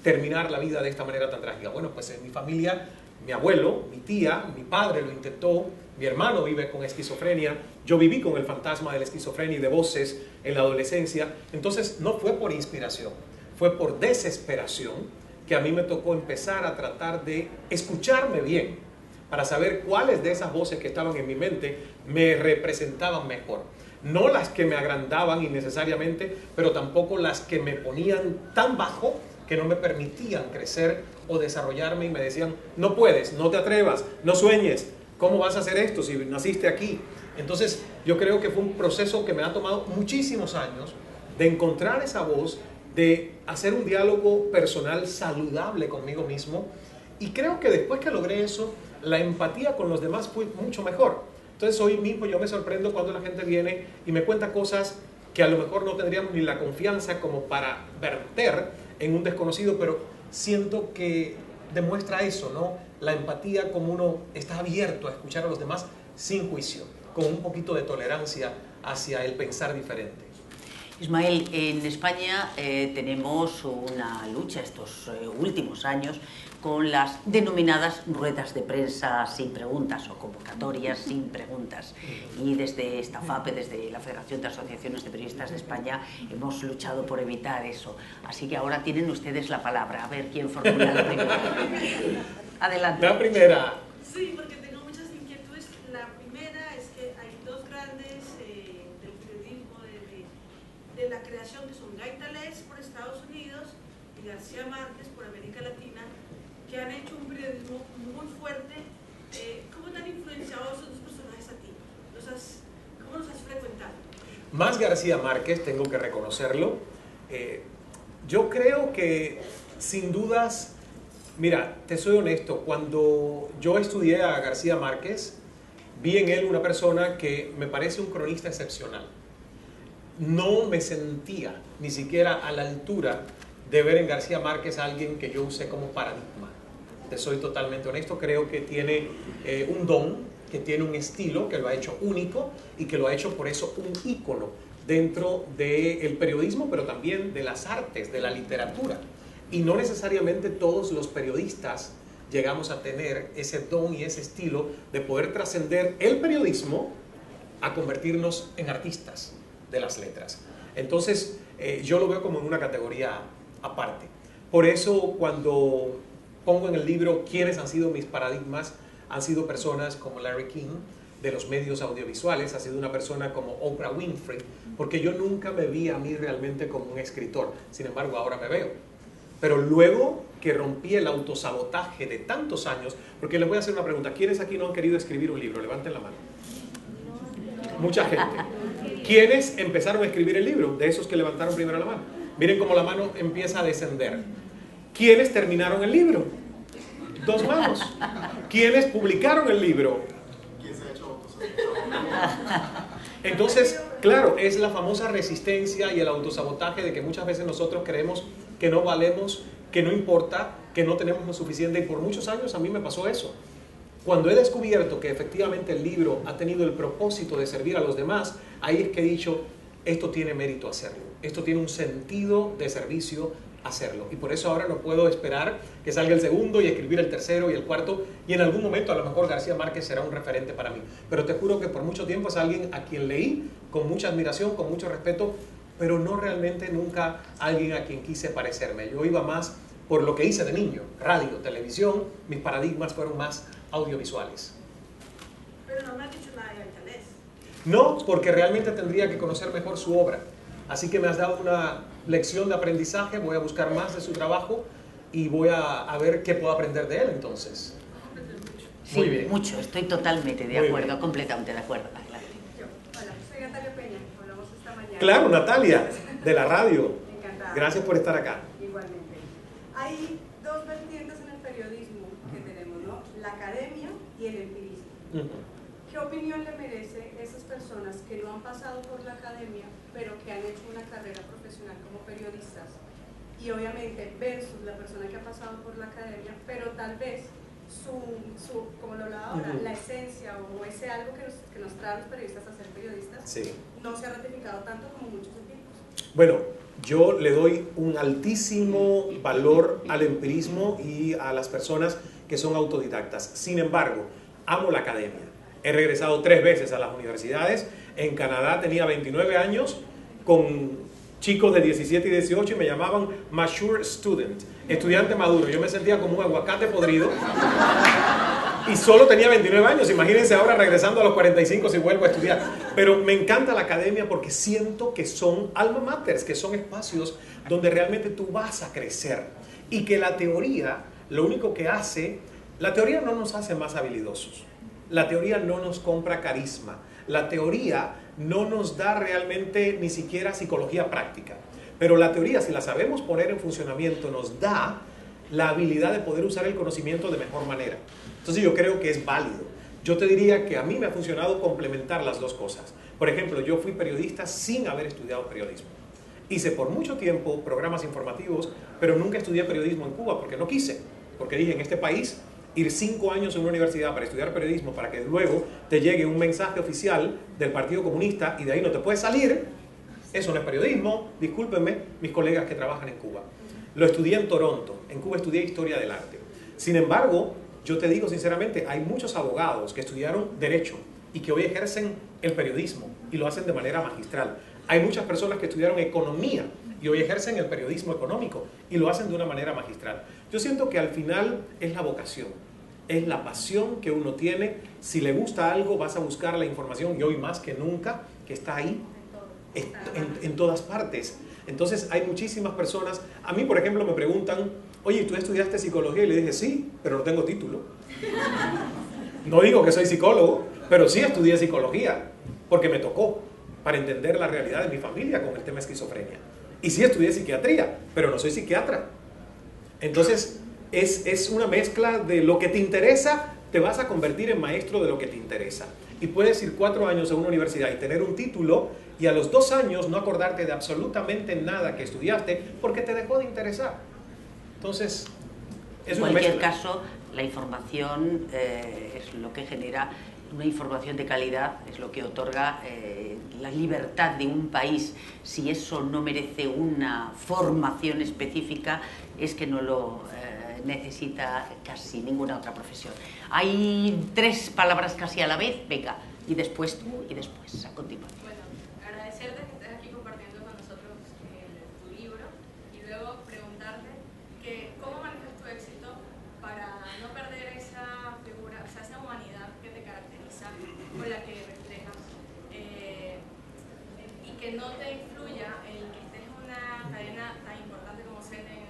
terminar la vida de esta manera tan trágica. Bueno, pues en mi familia, mi abuelo, mi tía, mi padre lo intentó, mi hermano vive con esquizofrenia, yo viví con el fantasma de la esquizofrenia y de voces en la adolescencia. Entonces no fue por inspiración, fue por desesperación que a mí me tocó empezar a tratar de escucharme bien para saber cuáles de esas voces que estaban en mi mente me representaban mejor. No las que me agrandaban innecesariamente, pero tampoco las que me ponían tan bajo que no me permitían crecer o desarrollarme y me decían, no puedes, no te atrevas, no sueñes, ¿cómo vas a hacer esto si naciste aquí? Entonces yo creo que fue un proceso que me ha tomado muchísimos años de encontrar esa voz, de hacer un diálogo personal saludable conmigo mismo, y creo que después que logré eso, la empatía con los demás fue mucho mejor. Entonces hoy mismo yo me sorprendo cuando la gente viene y me cuenta cosas que a lo mejor no tendríamos ni la confianza como para verter en un desconocido, pero siento que demuestra eso, ¿no? La empatía, como uno está abierto a escuchar a los demás sin juicio, con un poquito de tolerancia hacia el pensar diferente. Ismael, en España tenemos una lucha estos últimos años con las denominadas ruedas de prensa sin preguntas o convocatorias sin preguntas. Y desde esta FAPE, desde la Federación de Asociaciones de Periodistas de España, hemos luchado por evitar eso. Así que ahora tienen ustedes la palabra. A ver quién formula la primera. Adelante. La primera. Sí, porque tengo muchas inquietudes. La primera es que hay dos grandes del periodismo de la creación, que son Gaitales por Estados Unidos y García Márquez por América Latina, que han hecho un periodismo muy fuerte. ¿Cómo te han influenciado esos dos personajes a ti? ¿Cómo los has frecuentado? Más García Márquez, tengo que reconocerlo. Yo creo que, sin dudas, mira, te soy honesto, cuando yo estudié a García Márquez, vi en él una persona que me parece un cronista excepcional. No me sentía ni siquiera a la altura de ver en García Márquez a alguien que yo usé como paradigma. Te soy totalmente honesto, creo que tiene un don, que tiene un estilo que lo ha hecho único y que lo ha hecho por eso un ícono dentro del periodismo, pero también de las artes, de la literatura. Y no necesariamente todos los periodistas llegamos a tener ese don y ese estilo de poder trascender el periodismo a convertirnos en artistas de las letras. Entonces, yo lo veo como en una categoría aparte. Por eso, cuando pongo en el libro quiénes han sido mis paradigmas, han sido personas como Larry King, de los medios audiovisuales, ha sido una persona como Oprah Winfrey, porque yo nunca me vi a mí realmente como un escritor, sin embargo ahora me veo. Pero luego que rompí el autosabotaje de tantos años, porque les voy a hacer una pregunta, ¿quiénes aquí no han querido escribir un libro? Levanten la mano. Mucha gente. ¿Quiénes empezaron a escribir el libro? De esos que levantaron primero la mano. Miren cómo la mano empieza a descender. ¿Quiénes terminaron el libro? Dos manos. ¿Quiénes publicaron el libro? ¿Quién se ha hecho autosabotaje? Entonces, claro, es la famosa resistencia y el autosabotaje de que muchas veces nosotros creemos que no valemos, que no importa, que no tenemos lo suficiente, y por muchos años a mí me pasó eso. Cuando he descubierto que efectivamente el libro ha tenido el propósito de servir a los demás, ahí es que he dicho, esto tiene mérito hacerlo, esto tiene un sentido de servicio hacerlo. Y por eso ahora no puedo esperar que salga el segundo y escribir el tercero y el cuarto, y en algún momento a lo mejor García Márquez será un referente para mí. Pero te juro que por mucho tiempo es alguien a quien leí con mucha admiración, con mucho respeto, pero no realmente nunca alguien a quien quise parecerme. Yo iba más por lo que hice de niño, radio, televisión, mis paradigmas fueron más audiovisuales. Pero no me has dicho nada de Gaitales. No, porque realmente tendría que conocer mejor su obra. Así que me has dado una lección de aprendizaje, voy a buscar más de su trabajo y voy a ver qué puedo aprender de él entonces. Sí, muy bien. Mucho, estoy totalmente de acuerdo, completamente de acuerdo. Adelante. Hola, soy Natalia Peña, hablamos esta mañana. Claro, Natalia, de la radio. Encantada. Gracias por estar acá. Igualmente. Hay dos vertientes en el periodismo que tenemos, ¿no? La academia y el empirismo. ¿Qué opinión le merece esas personas que no han pasado por la academia, pero que han hecho una carrera profesional como periodistas? Y obviamente versus la persona que ha pasado por la academia, pero tal vez como lo hablaba ahora, la esencia o ese algo que nos trae a los periodistas a ser periodistas, sí, no se ha ratificado tanto como muchos equipos. Bueno, yo le doy un altísimo valor al empirismo y a las personas que son autodidactas. Sin embargo, amo la academia. He regresado 3 veces a las universidades. En Canadá tenía 29 años con chicos de 17 y 18 y me llamaban mature student, estudiante maduro. Yo me sentía como un aguacate podrido y solo tenía 29 años. Imagínense ahora regresando a los 45 si vuelvo a estudiar. Pero me encanta la academia porque siento que son alma maters, que son espacios donde realmente tú vas a crecer. Y que la teoría, lo único que hace, la teoría no nos hace más habilidosos. La teoría no nos compra carisma. La teoría no nos da realmente ni siquiera psicología práctica. Pero la teoría, si la sabemos poner en funcionamiento, nos da la habilidad de poder usar el conocimiento de mejor manera. Entonces yo creo que es válido. Yo te diría que a mí me ha funcionado complementar las dos cosas. Por ejemplo, yo fui periodista sin haber estudiado periodismo. Hice por mucho tiempo programas informativos, pero nunca estudié periodismo en Cuba porque no quise. Porque dije, en este país, ir 5 años en una universidad para estudiar periodismo, para que luego te llegue un mensaje oficial del Partido Comunista y de ahí no te puedes salir, eso no es periodismo. Discúlpenme mis colegas que trabajan en Cuba. Lo estudié en Toronto. En Cuba estudié Historia del Arte. Sin embargo, yo te digo sinceramente, hay muchos abogados que estudiaron Derecho y que hoy ejercen el periodismo y lo hacen de manera magistral. Hay muchas personas que estudiaron Economía y hoy ejercen el periodismo económico y lo hacen de una manera magistral. Yo siento que al final es la vocación, es la pasión que uno tiene. Si le gusta algo, vas a buscar la información y hoy más que nunca, que está ahí, en todas partes. Entonces hay muchísimas personas. A mí, por ejemplo, me preguntan, oye, ¿tú estudiaste psicología? Y le dije, sí, pero no tengo título. No digo que soy psicólogo, pero sí estudié psicología, porque me tocó para entender la realidad de mi familia con el tema esquizofrenia. Y sí estudié psiquiatría, pero no soy psiquiatra. Entonces, es una mezcla de lo que te interesa, te vas a convertir en maestro de lo que te interesa. Y puedes ir 4 años a una universidad y tener un título y a los 2 años no acordarte de absolutamente nada que estudiaste porque te dejó de interesar. Entonces, es una mezcla. En cualquier caso, la información es lo que genera, una información de calidad es lo que otorga la libertad de un país. Si eso no merece una formación específica, es que no lo necesita casi ninguna otra profesión. Hay 3 palabras casi a la vez, venga, y después tú y después a continuación. Bueno, agradecerte que estés aquí compartiendo con nosotros tu libro y luego preguntarte que cómo manejas tu éxito para no perder esa figura, o sea, esa humanidad que te caracteriza, con la que reflejas, y que no te influya el que estés en una cadena tan importante como CNN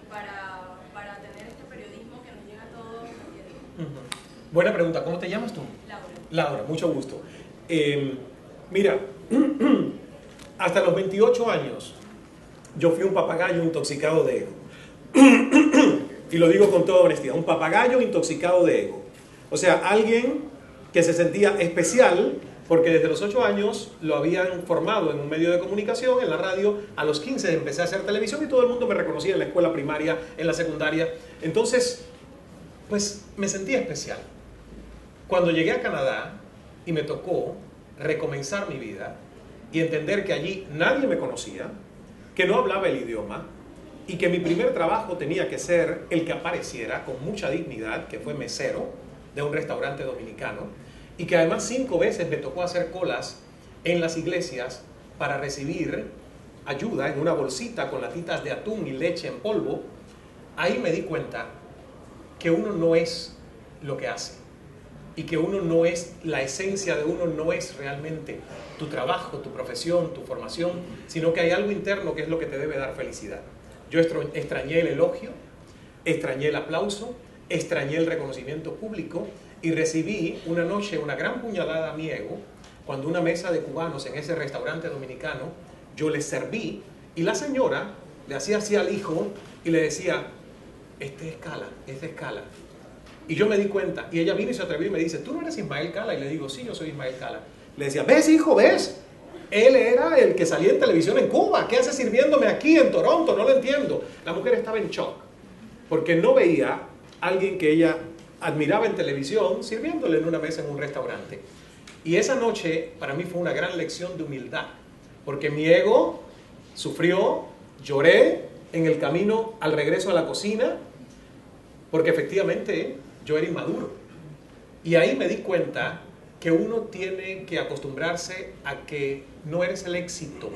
para tener este periodismo que nos llega a todos los días. Buena pregunta. ¿Cómo te llamas tú? Laura. Laura, mucho gusto. Mira, hasta los 28 años yo fui un papagayo intoxicado de ego. Y lo digo con toda honestidad, un papagayo intoxicado de ego. O sea, alguien que se sentía especial porque desde los 8 años lo habían formado en un medio de comunicación, en la radio. A los 15 empecé a hacer televisión y todo el mundo me reconocía en la escuela primaria, en la secundaria. Entonces, pues me sentía especial. Cuando llegué a Canadá y me tocó recomenzar mi vida y entender que allí nadie me conocía, que no hablaba el idioma y que mi primer trabajo tenía que ser el que apareciera con mucha dignidad, que fue mesero de un restaurante dominicano, y que además 5 veces me tocó hacer colas en las iglesias para recibir ayuda en una bolsita con latitas de atún y leche en polvo. Ahí me di cuenta que uno no es lo que hace y que uno no es, la esencia de uno no es realmente tu trabajo, tu profesión, tu formación, sino que hay algo interno que es lo que te debe dar felicidad. Yo extrañé el elogio, extrañé el aplauso, extrañé el reconocimiento público y recibí una noche una gran puñalada a mi ego cuando una mesa de cubanos en ese restaurante dominicano yo les serví y la señora le hacía así al hijo y le decía, este es Cala. Y yo me di cuenta, y ella vino y se atrevió y me dice, ¿tú no eres Ismael Cala? Y le digo, sí, yo soy Ismael Cala. Le decía, ¿ves, hijo, ves? Él era el que salía en televisión en Cuba. ¿Qué hace sirviéndome aquí en Toronto? No lo entiendo. La mujer estaba en shock, porque no veía a alguien que ella admiraba en televisión sirviéndole en una mesa en un restaurante. Y esa noche para mí fue una gran lección de humildad, porque mi ego sufrió, lloré en el camino al regreso a la cocina, porque efectivamente yo era inmaduro. Y ahí me di cuenta que uno tiene que acostumbrarse a que no eres el éxito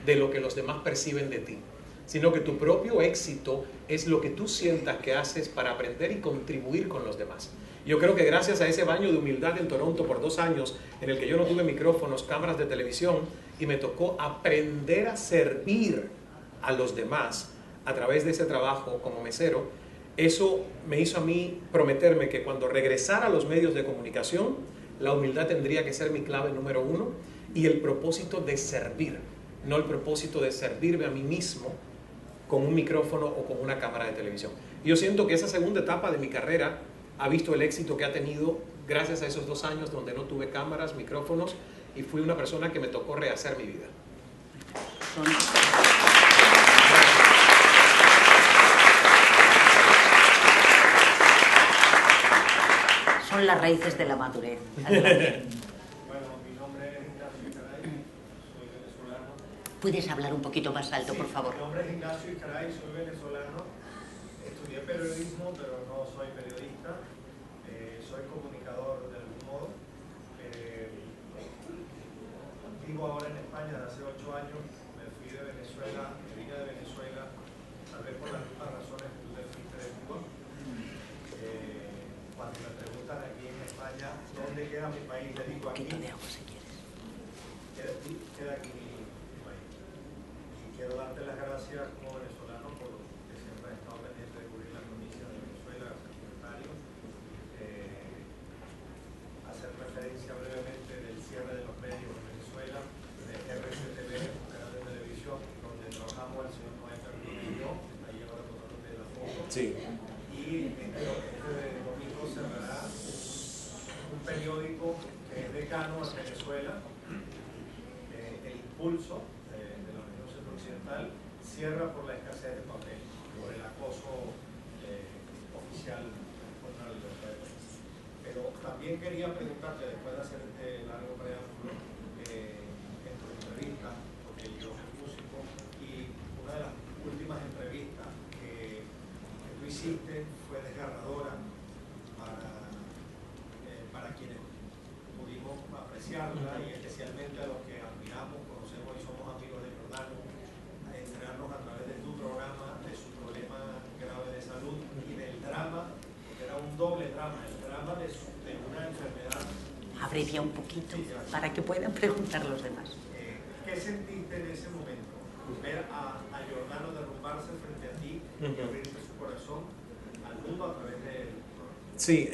de lo que los demás perciben de ti, sino que tu propio éxito es lo que tú sientas que haces para aprender y contribuir con los demás. Yo creo que gracias a ese baño de humildad en Toronto por 2 años, en el que yo no tuve micrófonos, cámaras de televisión, y me tocó aprender a servir a los demás a través de ese trabajo como mesero, eso me hizo a mí prometerme que cuando regresara a los medios de comunicación, la humildad tendría que ser mi clave número 1 y el propósito de servir, no el propósito de servirme a mí mismo con un micrófono o con una cámara de televisión. Y yo siento que esa segunda etapa de mi carrera ha visto el éxito que ha tenido gracias a esos 2 años donde no tuve cámaras, micrófonos, y fui una persona que me tocó rehacer mi vida. Son las raíces de la madurez. Bueno, mi nombre es Ignacio Icaray, soy venezolano. ¿Puedes hablar un poquito más alto, por favor? Mi nombre es Ignacio Icaray, soy venezolano. Estudié periodismo, pero no soy periodista. Soy comunicador de algún modo. Vivo ahora en España desde hace 8 años. Me fui de Venezuela, me vine de Venezuela, tal vez por las mismas razones que tú te fuiste de Cuba. Cuando me preguntan aquí en España dónde queda mi país, le digo aquí. Quita de agua si quieres. Queda aquí mi país. Y quiero darte las gracias como venezolano por que siempre has estado pendiente de cubrir las noticias de Venezuela, secretario. Hacer referencia brevemente del cierre de los medios en Venezuela, de RCTV, un canal de televisión, donde trabajamos el señor Noé Fernández y yo, ahí ahora tomándote la foto. Sí. Y este domingo cerrará un periódico que es decano en Venezuela, El Impulso, de la región centro-occidental, cierra por la escasez de papel, por el acoso oficial contra la libertad de prensa. Pero también quería preguntarte, después de hacer este largo preámbulo, en tu entrevista, porque yo soy músico, y una de las últimas entrevistas que tú hiciste fue desgarradora para quienes pudimos apreciarla, y especialmente a los que admiramos, conocemos y somos amigos de Giordano, a enterarnos a través de tu programa de su problema grave de salud y del drama, porque era un doble drama, el drama de una enfermedad. Abrevia un poquito para que puedan preguntar los demás. ¿Qué sentiste en ese momento? Ver a Giordano derrumbarse frente a ti y abrirte su corazón al mundo a través de él. Sí,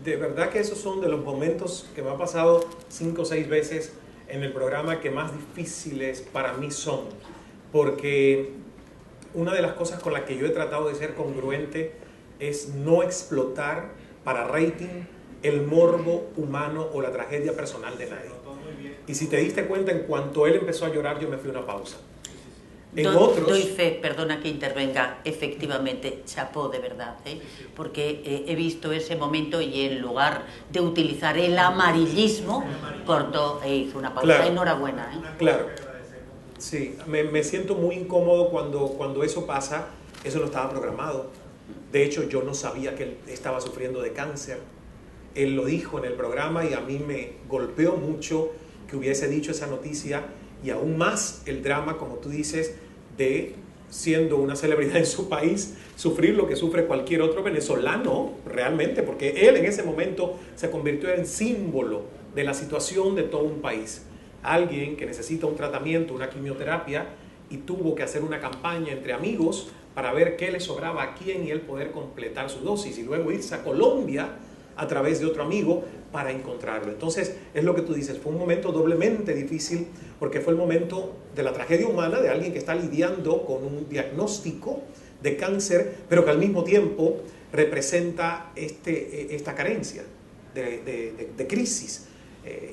de verdad que esos son de los momentos que me ha pasado 5 o 6 veces en el programa que más difíciles para mí son, porque una de las cosas con las que yo he tratado de ser congruente es no explotar para rating el morbo humano o la tragedia personal de nadie. Y si te diste cuenta, en cuanto él empezó a llorar, yo me fui a una pausa. Doy fe, perdona que intervenga, efectivamente, chapó de verdad, porque he visto ese momento y en lugar de utilizar el amarillismo, cortó e hizo una pausa. Claro. Enhorabuena. Claro, sí, me siento muy incómodo cuando eso pasa. Eso no estaba programado. De hecho, yo no sabía que él estaba sufriendo de cáncer. Él lo dijo en el programa y a mí me golpeó mucho que hubiese dicho esa noticia, y aún más el drama, como tú dices, de siendo una celebridad en su país, sufrir lo que sufre cualquier otro venezolano realmente, porque él en ese momento se convirtió en símbolo de la situación de todo un país. Alguien que necesita un tratamiento, una quimioterapia, y tuvo que hacer una campaña entre amigos para ver qué le sobraba a quién y él poder completar su dosis, y luego irse a Colombia a través de otro amigo para encontrarlo. Entonces, es lo que tú dices, fue un momento doblemente difícil porque fue el momento de la tragedia humana de alguien que está lidiando con un diagnóstico de cáncer, pero que al mismo tiempo representa esta carencia de crisis.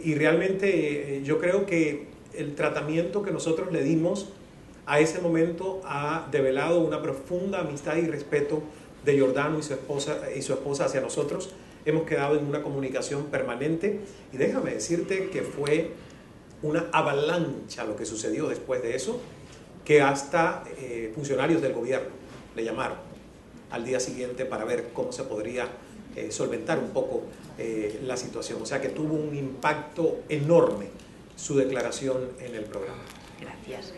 Y realmente yo creo que el tratamiento que nosotros le dimos a ese momento ha develado una profunda amistad y respeto de Giordano y su esposa hacia nosotros. Hemos quedado en una comunicación permanente y déjame decirte que fue una avalancha lo que sucedió después de eso, que hasta funcionarios del gobierno le llamaron al día siguiente para ver cómo se podría solventar un poco la situación. O sea que tuvo un impacto enorme su declaración en el programa. Gracias.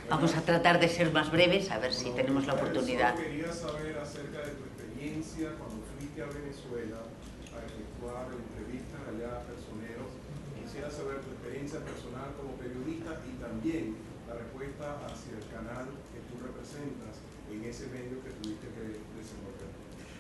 Vamos a tratar de ser más breves, a ver si tenemos la oportunidad. Quería saber acerca de tu experiencia cuando fuiste a Venezuela a efectuar entrevistas allá personeros. Quisiera saber tu experiencia personal como periodista y también la respuesta hacia el canal que tú representas en ese medio que tuviste que desenvolver.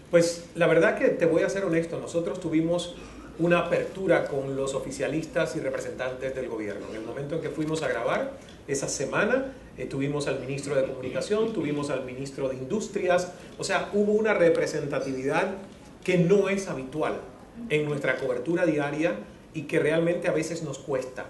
Pues la verdad que te voy a ser honesto, nosotros tuvimos una apertura con los oficialistas y representantes del gobierno. En el momento en que fuimos a grabar, esa semana tuvimos al ministro de Comunicación, tuvimos al ministro de Industrias, o sea, hubo una representatividad que no es habitual en nuestra cobertura diaria y que realmente a veces nos cuesta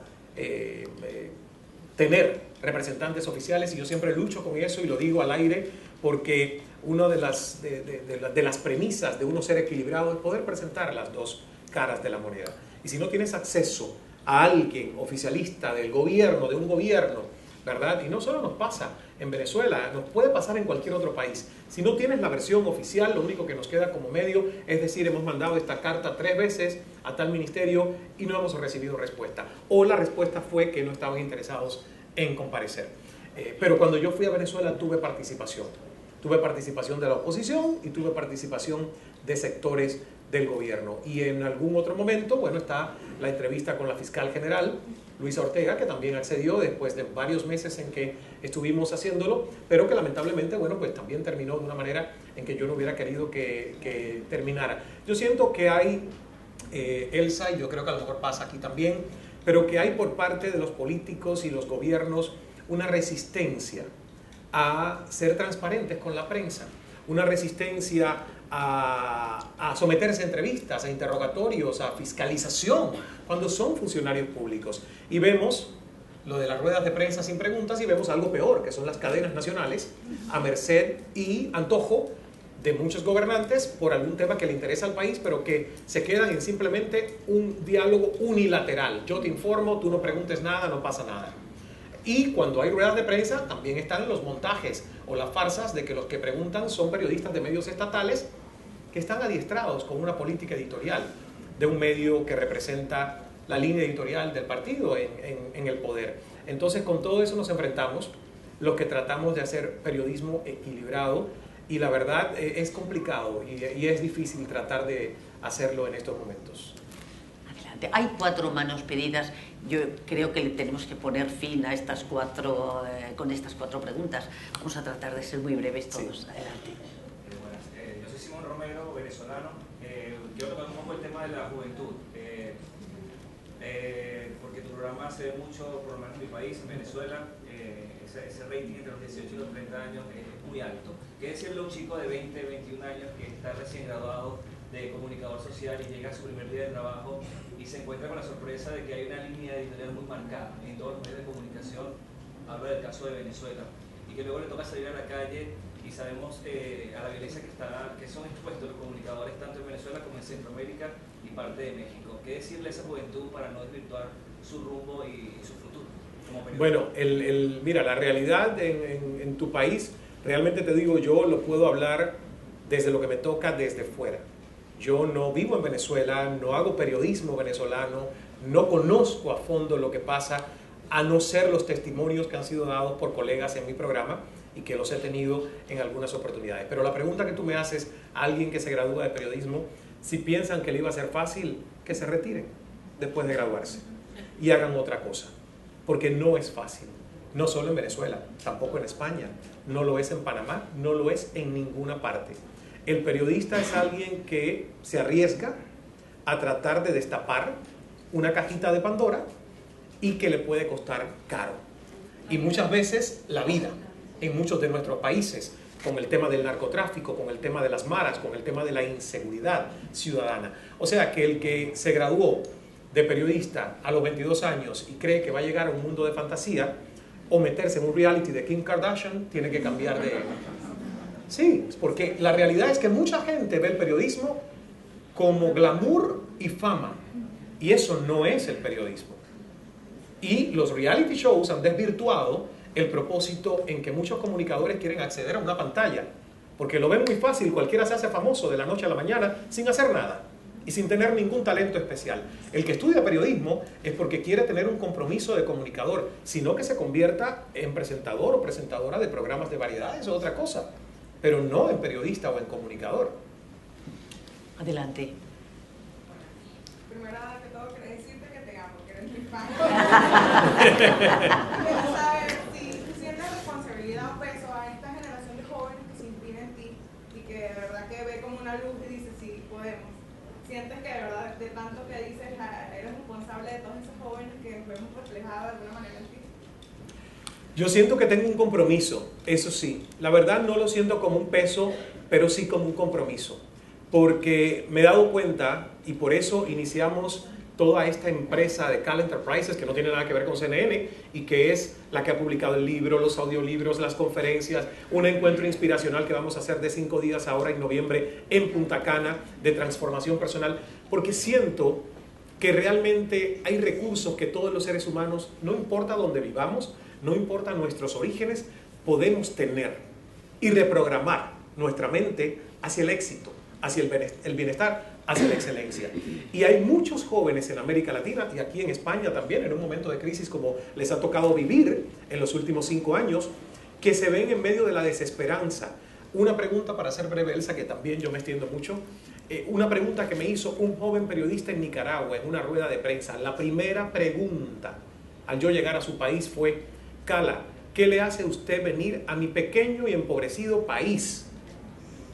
tener representantes oficiales, y yo siempre lucho con eso y lo digo al aire porque una de las premisas de uno ser equilibrado es poder presentar las dos caras de la moneda. Y si no tienes acceso a alguien oficialista del gobierno, de un gobierno, ¿verdad? Y no solo nos pasa en Venezuela, nos puede pasar en cualquier otro país. Si no tienes la versión oficial, lo único que nos queda como medio es decir, hemos mandado esta carta 3 veces a tal ministerio y no hemos recibido respuesta. O la respuesta fue que no estaban interesados en comparecer. Pero cuando yo fui a Venezuela tuve participación. Tuve participación de la oposición y tuve participación de sectores del gobierno. Y en algún otro momento, bueno, está la entrevista con la fiscal general, Luisa Ortega, que también accedió después de varios meses en que estuvimos haciéndolo, pero que lamentablemente, bueno, pues también terminó de una manera en que yo no hubiera querido que terminara. Yo siento que hay, Elsa, y yo creo que a lo mejor pasa aquí también, pero que hay por parte de los políticos y los gobiernos una resistencia a ser transparentes con la prensa, una resistencia a someterse a entrevistas, a interrogatorios, a fiscalización, cuando son funcionarios públicos. Y vemos lo de las ruedas de prensa sin preguntas y vemos algo peor, que son las cadenas nacionales a merced y antojo de muchos gobernantes por algún tema que le interesa al país, pero que se quedan en simplemente un diálogo unilateral. Yo te informo, tú no preguntes nada, no pasa nada. Y cuando hay ruedas de prensa también están los montajes o las farsas de que los que preguntan son periodistas de medios estatales que están adiestrados con una política editorial de un medio que representa la línea editorial del partido en el poder. Entonces con todo eso nos enfrentamos, los que tratamos de hacer periodismo equilibrado, y la verdad es complicado y es difícil tratar de hacerlo en estos momentos. Adelante. Hay 4 manos pedidas. Yo creo que le tenemos que poner fin a estas 4, con estas 4 preguntas. Vamos a tratar de ser muy breves todos. Sí. Adelante. Buenas. Yo soy Simón Romero, venezolano. Yo toco un poco el tema de la juventud. Porque tu programa se ve mucho, por lo menos en mi país, en Venezuela, ese rating entre los 18 y los 30 años es muy alto. ¿Qué decirle a un chico de 20, 21 años que está recién graduado de comunicador social y llega a su primer día de trabajo y se encuentra con la sorpresa de que hay una línea editorial muy marcada en todos los medios de comunicación? Hablo del caso de Venezuela, y que luego le toca salir a la calle y sabemos a la violencia que son expuestos los comunicadores tanto en Venezuela como en Centroamérica y parte de México. ¿Qué decirle a esa juventud para no desvirtuar su rumbo y su futuro como periodista? Bueno, mira, la realidad en tu país, realmente te digo, yo lo puedo hablar desde lo que me toca desde fuera. Yo no vivo en Venezuela, no hago periodismo venezolano, no conozco a fondo lo que pasa, a no ser los testimonios que han sido dados por colegas en mi programa y que los he tenido en algunas oportunidades. Pero la pregunta que tú me haces a alguien que se gradúa de periodismo, si piensan que le iba a ser fácil, que se retiren después de graduarse y hagan otra cosa, porque no es fácil. No solo en Venezuela, tampoco en España, no lo es en Panamá, no lo es en ninguna parte. El periodista es alguien que se arriesga a tratar de destapar una cajita de Pandora y que le puede costar caro. Y muchas veces la vida, en muchos de nuestros países, con el tema del narcotráfico, con el tema de las maras, con el tema de la inseguridad ciudadana. O sea que el que se graduó de periodista a los 22 años y cree que va a llegar a un mundo de fantasía o meterse en un reality de Kim Kardashian, tiene que cambiar de... Sí, porque la realidad es que mucha gente ve el periodismo como glamour y fama, y eso no es el periodismo. Y los reality shows han desvirtuado el propósito en que muchos comunicadores quieren acceder a una pantalla, porque lo ven muy fácil, cualquiera se hace famoso de la noche a la mañana sin hacer nada y sin tener ningún talento especial. El que estudia periodismo es porque quiere tener un compromiso de comunicador, sino que se convierta en presentador o presentadora de programas de variedades o otra cosa, pero no en periodista o en comunicador. Adelante. Primero que todo, quería decirte que te amo, que eres mi fan. Quiero saber si sientes responsabilidad o peso a esta generación de jóvenes que se inspira en ti y que de verdad que ve como una luz y dice, sí, podemos. Sientes que de verdad, de tanto que dices, eres responsable de todos esos jóvenes que nos vemos reflejados de alguna manera en ti. Yo siento que tengo un compromiso, eso sí. La verdad no lo siento como un peso, pero sí como un compromiso. Porque me he dado cuenta, y por eso iniciamos toda esta empresa de Cal Enterprises, que no tiene nada que ver con CNN, y que es la que ha publicado el libro, los audiolibros, las conferencias, un encuentro inspiracional que vamos a hacer de 5 días ahora en noviembre en Punta Cana, de transformación personal, porque siento que realmente hay recursos que todos los seres humanos, no importa dónde vivamos, no importa nuestros orígenes, podemos tener y reprogramar nuestra mente hacia el éxito, hacia el bienestar, hacia la excelencia. Y hay muchos jóvenes en América Latina y aquí en España también, en un momento de crisis como les ha tocado vivir en los últimos 5 años, que se ven en medio de la desesperanza. Una pregunta, para ser breve, Elsa, que también yo me extiendo mucho, una pregunta que me hizo un joven periodista en Nicaragua en una rueda de prensa. La primera pregunta al yo llegar a su país fue: Cala, ¿qué le hace a usted venir a mi pequeño y empobrecido país?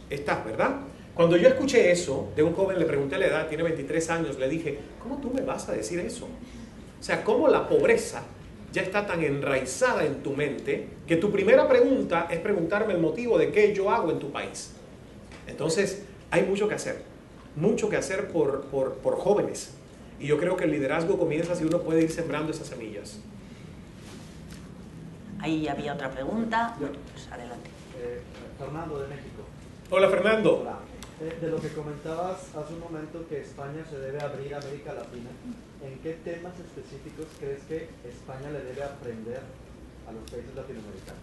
Estás, ¿verdad? Cuando yo escuché eso de un joven, le pregunté la edad, tiene 23 años, le dije, ¿cómo tú me vas a decir eso? O sea, ¿cómo la pobreza ya está tan enraizada en tu mente que tu primera pregunta es preguntarme el motivo de qué yo hago en tu país? Entonces, hay mucho que hacer por jóvenes. Y yo creo que el liderazgo comienza si uno puede ir sembrando esas semillas. Ahí había otra pregunta. Bueno, pues adelante. Fernando, de México. Hola, Fernando. Hola. De lo que comentabas hace un momento, que España se debe abrir a América Latina, ¿en qué temas específicos crees que España le debe aprender a los países latinoamericanos?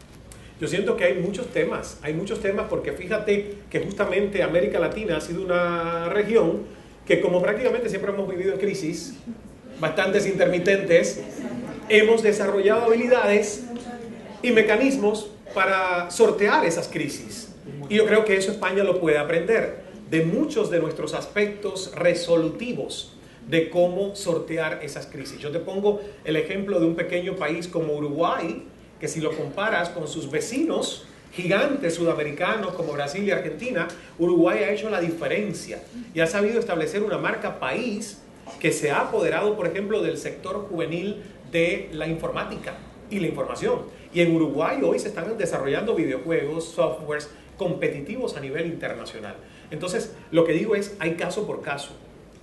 Yo siento que hay muchos temas porque fíjate que justamente América Latina ha sido una región que, como prácticamente siempre hemos vivido en crisis, bastantes intermitentes, hemos desarrollado habilidades y mecanismos para sortear esas crisis. Y yo creo que eso España lo puede aprender de muchos de nuestros aspectos resolutivos de cómo sortear esas crisis. Yo te pongo el ejemplo de un pequeño país como Uruguay, que si lo comparas con sus vecinos gigantes sudamericanos como Brasil y Argentina, Uruguay ha hecho la diferencia y ha sabido establecer una marca país que se ha apoderado, por ejemplo, del sector juvenil de la informática y la información. Y en Uruguay hoy se están desarrollando videojuegos, softwares competitivos a nivel internacional. Entonces, lo que digo es, hay caso por caso.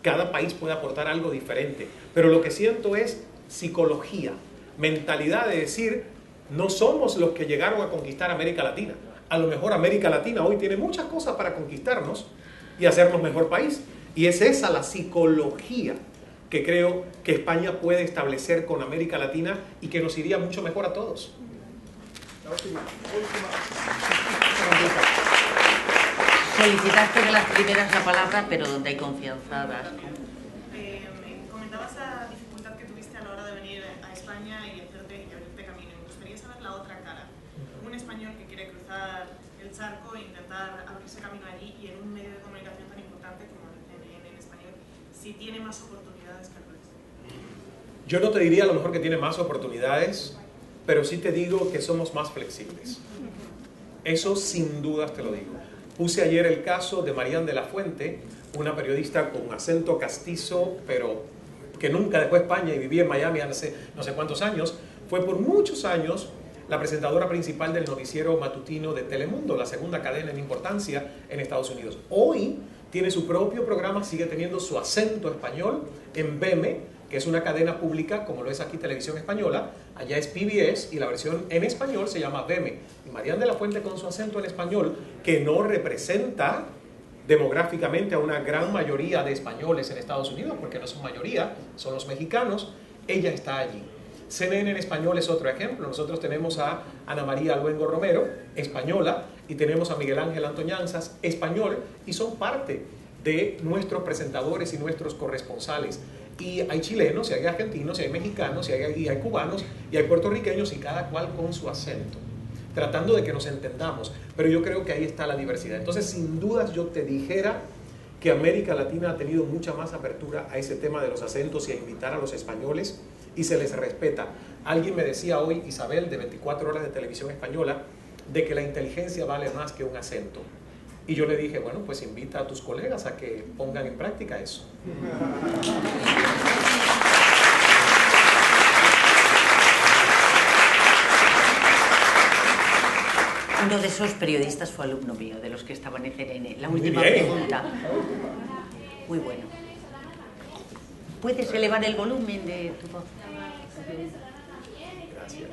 Cada país puede aportar algo diferente. Pero lo que siento es psicología, mentalidad de decir, no somos los que llegaron a conquistar América Latina. A lo mejor América Latina hoy tiene muchas cosas para conquistarnos y hacernos mejor país. Y es esa la psicología que creo que España puede establecer con América Latina y que nos iría mucho mejor a todos. La última. Solicitaste de las primeras la palabra, pero donde hay confianza, Vasco. Comentabas la dificultad que tuviste a la hora de venir a España y abrirte camino. Me gustaría saber la otra cara. Un español que quiere cruzar el charco e intentar abrirse camino allí y en un medio de comunicación tan importante como en español, si tiene más oportunidades que el resto. Yo no te diría a lo mejor que tiene más oportunidades, pero sí te digo que somos más flexibles. Eso sin dudas te lo digo. Puse ayer el caso de Marianne de la Fuente, una periodista con acento castizo, pero que nunca dejó España y vivía en Miami hace no sé cuántos años. Fue por muchos años la presentadora principal del noticiero matutino de Telemundo, la segunda cadena en importancia en Estados Unidos. Hoy tiene su propio programa, sigue teniendo su acento español en BM, que es una cadena pública como lo es aquí Televisión Española. Allá es PBS y la versión en español se llama BM. Y Marianne de la Fuente, con su acento en español, que no representa demográficamente a una gran mayoría de españoles en Estados Unidos, porque no son mayoría, son los mexicanos, ella está allí. CNN en español es otro ejemplo. Nosotros tenemos a Ana María Luengo Romero, española, y tenemos a Miguel Ángel Antoñanzas, español, y son parte de nuestros presentadores y nuestros corresponsales. Y hay chilenos, y hay argentinos, y hay mexicanos, y hay cubanos, y hay puertorriqueños, y cada cual con su acento, tratando de que nos entendamos. Pero yo creo que ahí está la diversidad. Entonces, sin dudas, yo te dijera que América Latina ha tenido mucha más apertura a ese tema de los acentos y a invitar a los españoles, y se les respeta. Alguien me decía hoy, Isabel, de 24 horas de televisión española, de que la inteligencia vale más que un acento. Y yo le dije, bueno, pues invita a tus colegas a que pongan en práctica eso. Uno de esos periodistas fue alumno mío, de los que estaban en CNN. La última pregunta. Muy bueno. ¿Puedes elevar el volumen de tu voz? Gracias.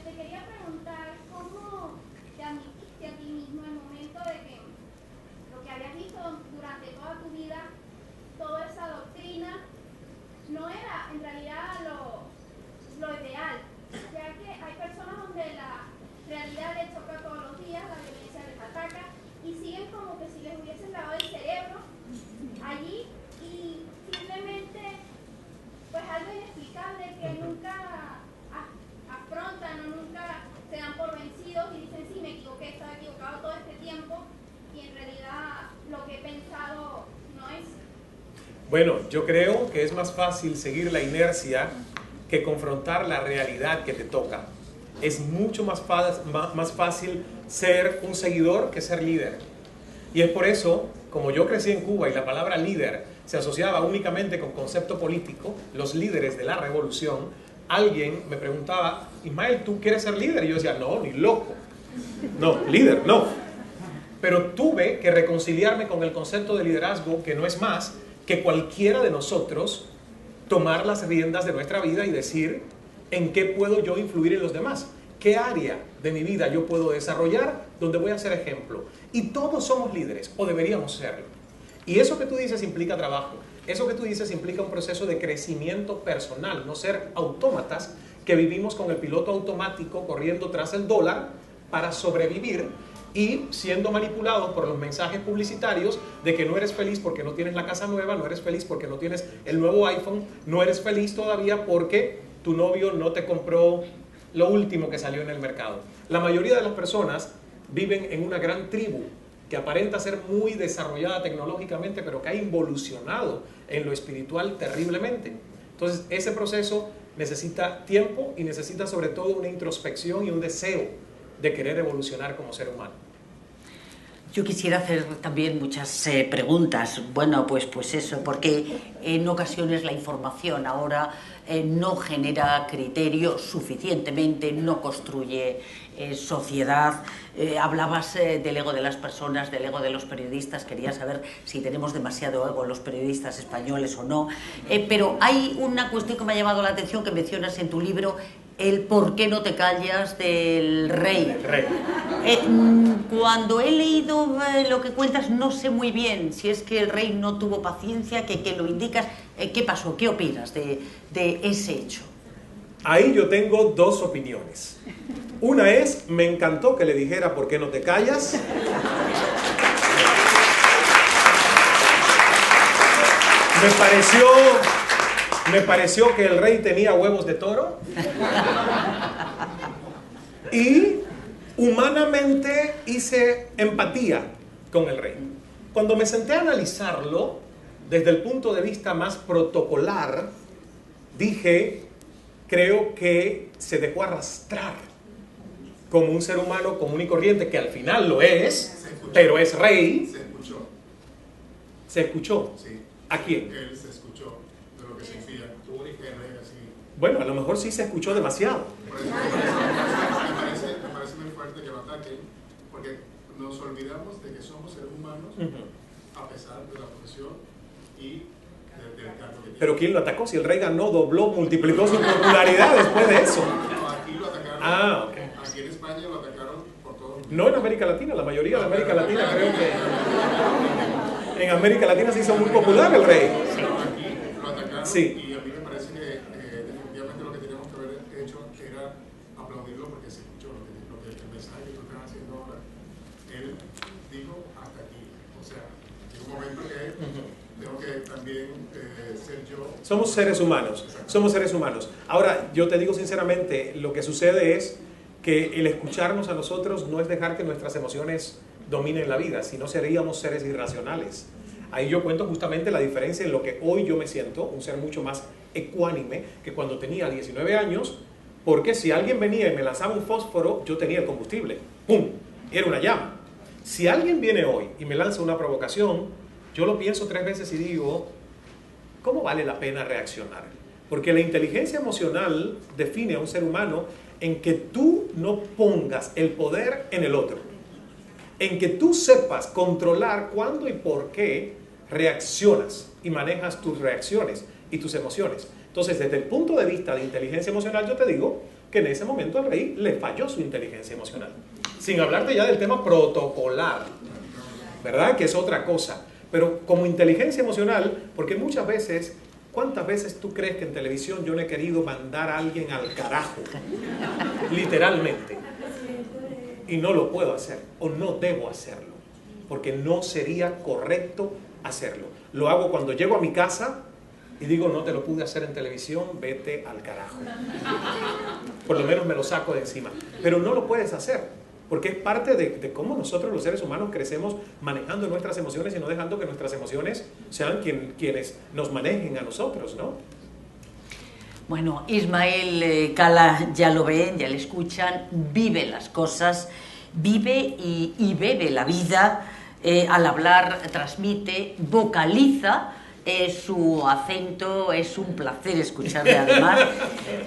Te quería preguntar cómo te admitiste a ti mismo el momento de que lo que habías visto durante toda tu vida, toda esa doctrina, no era en realidad lo ideal, ya que hay personas donde la realidad les choca todos los días, la violencia les ataca y siguen como que si les hubiesen lavado el cerebro allí y simplemente pues algo inexplicable que nunca afrontan o nunca se dan por vencidos y dicen sí, me equivoqué, estaba equivocado todo este tiempo y en realidad lo que he pensado no es. Bueno, yo creo que es más fácil seguir la inercia que confrontar la realidad que te toca. Es mucho más fácil ser un seguidor que ser líder. Y es por eso, como yo crecí en Cuba y la palabra líder se asociaba únicamente con concepto político, los líderes de la revolución, alguien me preguntaba, Ismael, ¿tú quieres ser líder? Y yo decía, no, ni loco. No, líder, no. Pero tuve que reconciliarme con el concepto de liderazgo, que no es más que cualquiera de nosotros tomar las riendas de nuestra vida y decir en qué puedo yo influir en los demás, qué área de mi vida yo puedo desarrollar donde voy a ser ejemplo. Y todos somos líderes, o deberíamos serlo. Y eso que tú dices implica trabajo, eso que tú dices implica un proceso de crecimiento personal, no ser autómatas que vivimos con el piloto automático corriendo tras el dólar para sobrevivir y siendo manipulados por los mensajes publicitarios de que no eres feliz porque no tienes la casa nueva, no eres feliz porque no tienes el nuevo iPhone, no eres feliz todavía porque tu novio no te compró lo último que salió en el mercado. La mayoría de las personas viven en una gran tribu que aparenta ser muy desarrollada tecnológicamente, pero que ha involucionado en lo espiritual terriblemente. Entonces, ese proceso necesita tiempo y necesita sobre todo una introspección y un deseo de querer evolucionar como ser humano. Yo quisiera hacer también muchas preguntas. Bueno, pues eso, porque en ocasiones la información ahora no genera criterio suficientemente, no construye sociedad. Hablabas del ego de las personas, del ego de los periodistas. Quería saber si tenemos demasiado ego los periodistas españoles o no. Pero hay una cuestión que me ha llamado la atención que mencionas en tu libro, el por qué no te callas del rey. El rey. Cuando he leído lo que cuentas, no sé muy bien si es que el rey no tuvo paciencia, que lo indicas. ¿Qué pasó? ¿Qué opinas de ese hecho? Ahí yo tengo dos opiniones. Una es, me encantó que le dijera ¿por qué no te callas? Me pareció que el rey tenía huevos de toro. Y Humanamente hice empatía con el rey. Cuando me senté a analizarlo desde el punto de vista más protocolar, dije, creo que se dejó arrastrar como un ser humano común y corriente, que al final lo es, pero es rey. Se escuchó. ¿Se escuchó? Sí. ¿A quién? Él se escuchó de lo que sentía. Tuvo un ingenio así. Bueno, a lo mejor sí se escuchó demasiado. Por eso me parece muy fuerte que lo ataquen, porque nos olvidamos de que somos seres humanos, a pesar de la profesión y del cargo que tiene. Pero ¿quién lo atacó? Si el rey ganó, dobló, multiplicó su popularidad después de eso. No, aquí lo atacaron. Ah, ok. Aquí en España lo atacaron por todo. No en América Latina, la mayoría de América Latina creo que... En América Latina se hizo muy popular el rey. Pero aquí lo atacaron Sí. y a mí me parece que definitivamente lo que teníamos que haber hecho era aplaudirlo porque se escuchó lo que el mensaje que tú estás haciendo ahora. Él dijo hasta aquí. O sea, en un momento que tengo que también ser yo. Somos seres humanos, somos seres humanos. Ahora, yo te digo sinceramente, lo que sucede es que el escucharnos a nosotros no es dejar que nuestras emociones dominen la vida, sino seríamos seres irracionales. Ahí yo cuento justamente la diferencia en lo que hoy yo me siento, un ser mucho más ecuánime que cuando tenía 19 años, porque si alguien venía y me lanzaba un fósforo, yo tenía el combustible. ¡Pum! Era una llama. Si alguien viene hoy y me lanza una provocación, yo lo pienso 3 veces y digo, ¿cómo vale la pena reaccionar? Porque la inteligencia emocional define a un ser humano en que tú no pongas el poder en el otro, en que tú sepas controlar cuándo y por qué reaccionas y manejas tus reacciones y tus emociones. Entonces, desde el punto de vista de inteligencia emocional, yo te digo que en ese momento al rey le falló su inteligencia emocional. Sin hablarte ya del tema protocolar, ¿verdad? Que es otra cosa. Pero como inteligencia emocional, porque muchas veces, ¿cuántas veces tú crees que en televisión yo no he querido mandar a alguien al carajo? Literalmente. Y no lo puedo hacer, o no debo hacerlo, porque no sería correcto hacerlo. Lo hago cuando llego a mi casa y digo, no te lo pude hacer en televisión, vete al carajo. Por lo menos me lo saco de encima. Pero no lo puedes hacer. Porque es parte de cómo nosotros los seres humanos crecemos manejando nuestras emociones y no dejando que nuestras emociones sean quienes nos manejen a nosotros, ¿no? Bueno, Ismael Cala, ya lo ven, ya le escuchan, vive las cosas, vive y bebe la vida, al hablar transmite, vocaliza. Su acento es un placer escucharle, además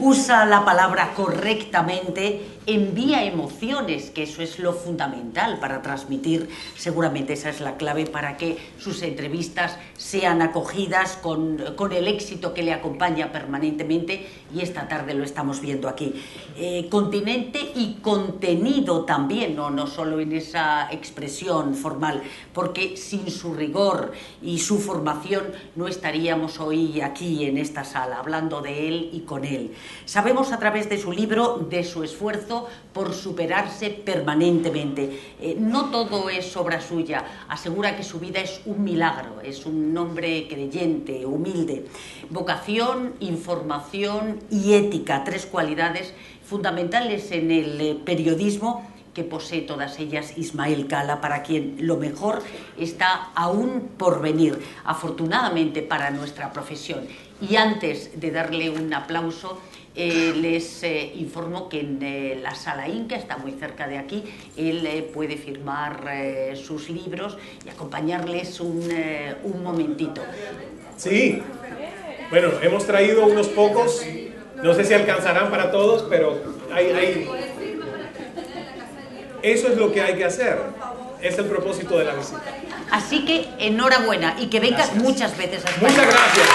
usa la palabra correctamente, envía emociones, que eso es lo fundamental para transmitir. Seguramente esa es la clave para que sus entrevistas sean acogidas con el éxito que le acompaña permanentemente, y esta tarde lo estamos viendo aquí. Continente y contenido también, no solo en esa expresión formal, porque sin su rigor y su formación no estaríamos hoy aquí en esta sala hablando de él y con él. Sabemos a través de su libro de su esfuerzo por superarse permanentemente. No todo es obra suya, asegura que su vida es un milagro, es un hombre creyente, humilde. Vocación, información y ética, 3 cualidades fundamentales en el periodismo que posee todas ellas Ismael Cala, para quien lo mejor está aún por venir, afortunadamente para nuestra profesión. Y antes de darle un aplauso, les informo que en la Sala Inca, está muy cerca de aquí, él puede firmar sus libros y acompañarles un momentito. Sí, bueno, hemos traído unos pocos, no sé si alcanzarán para todos, pero hay... Eso es lo que hay que hacer, es el propósito de la visita. Así que enhorabuena y que vengas muchas veces a España. Muchas gracias.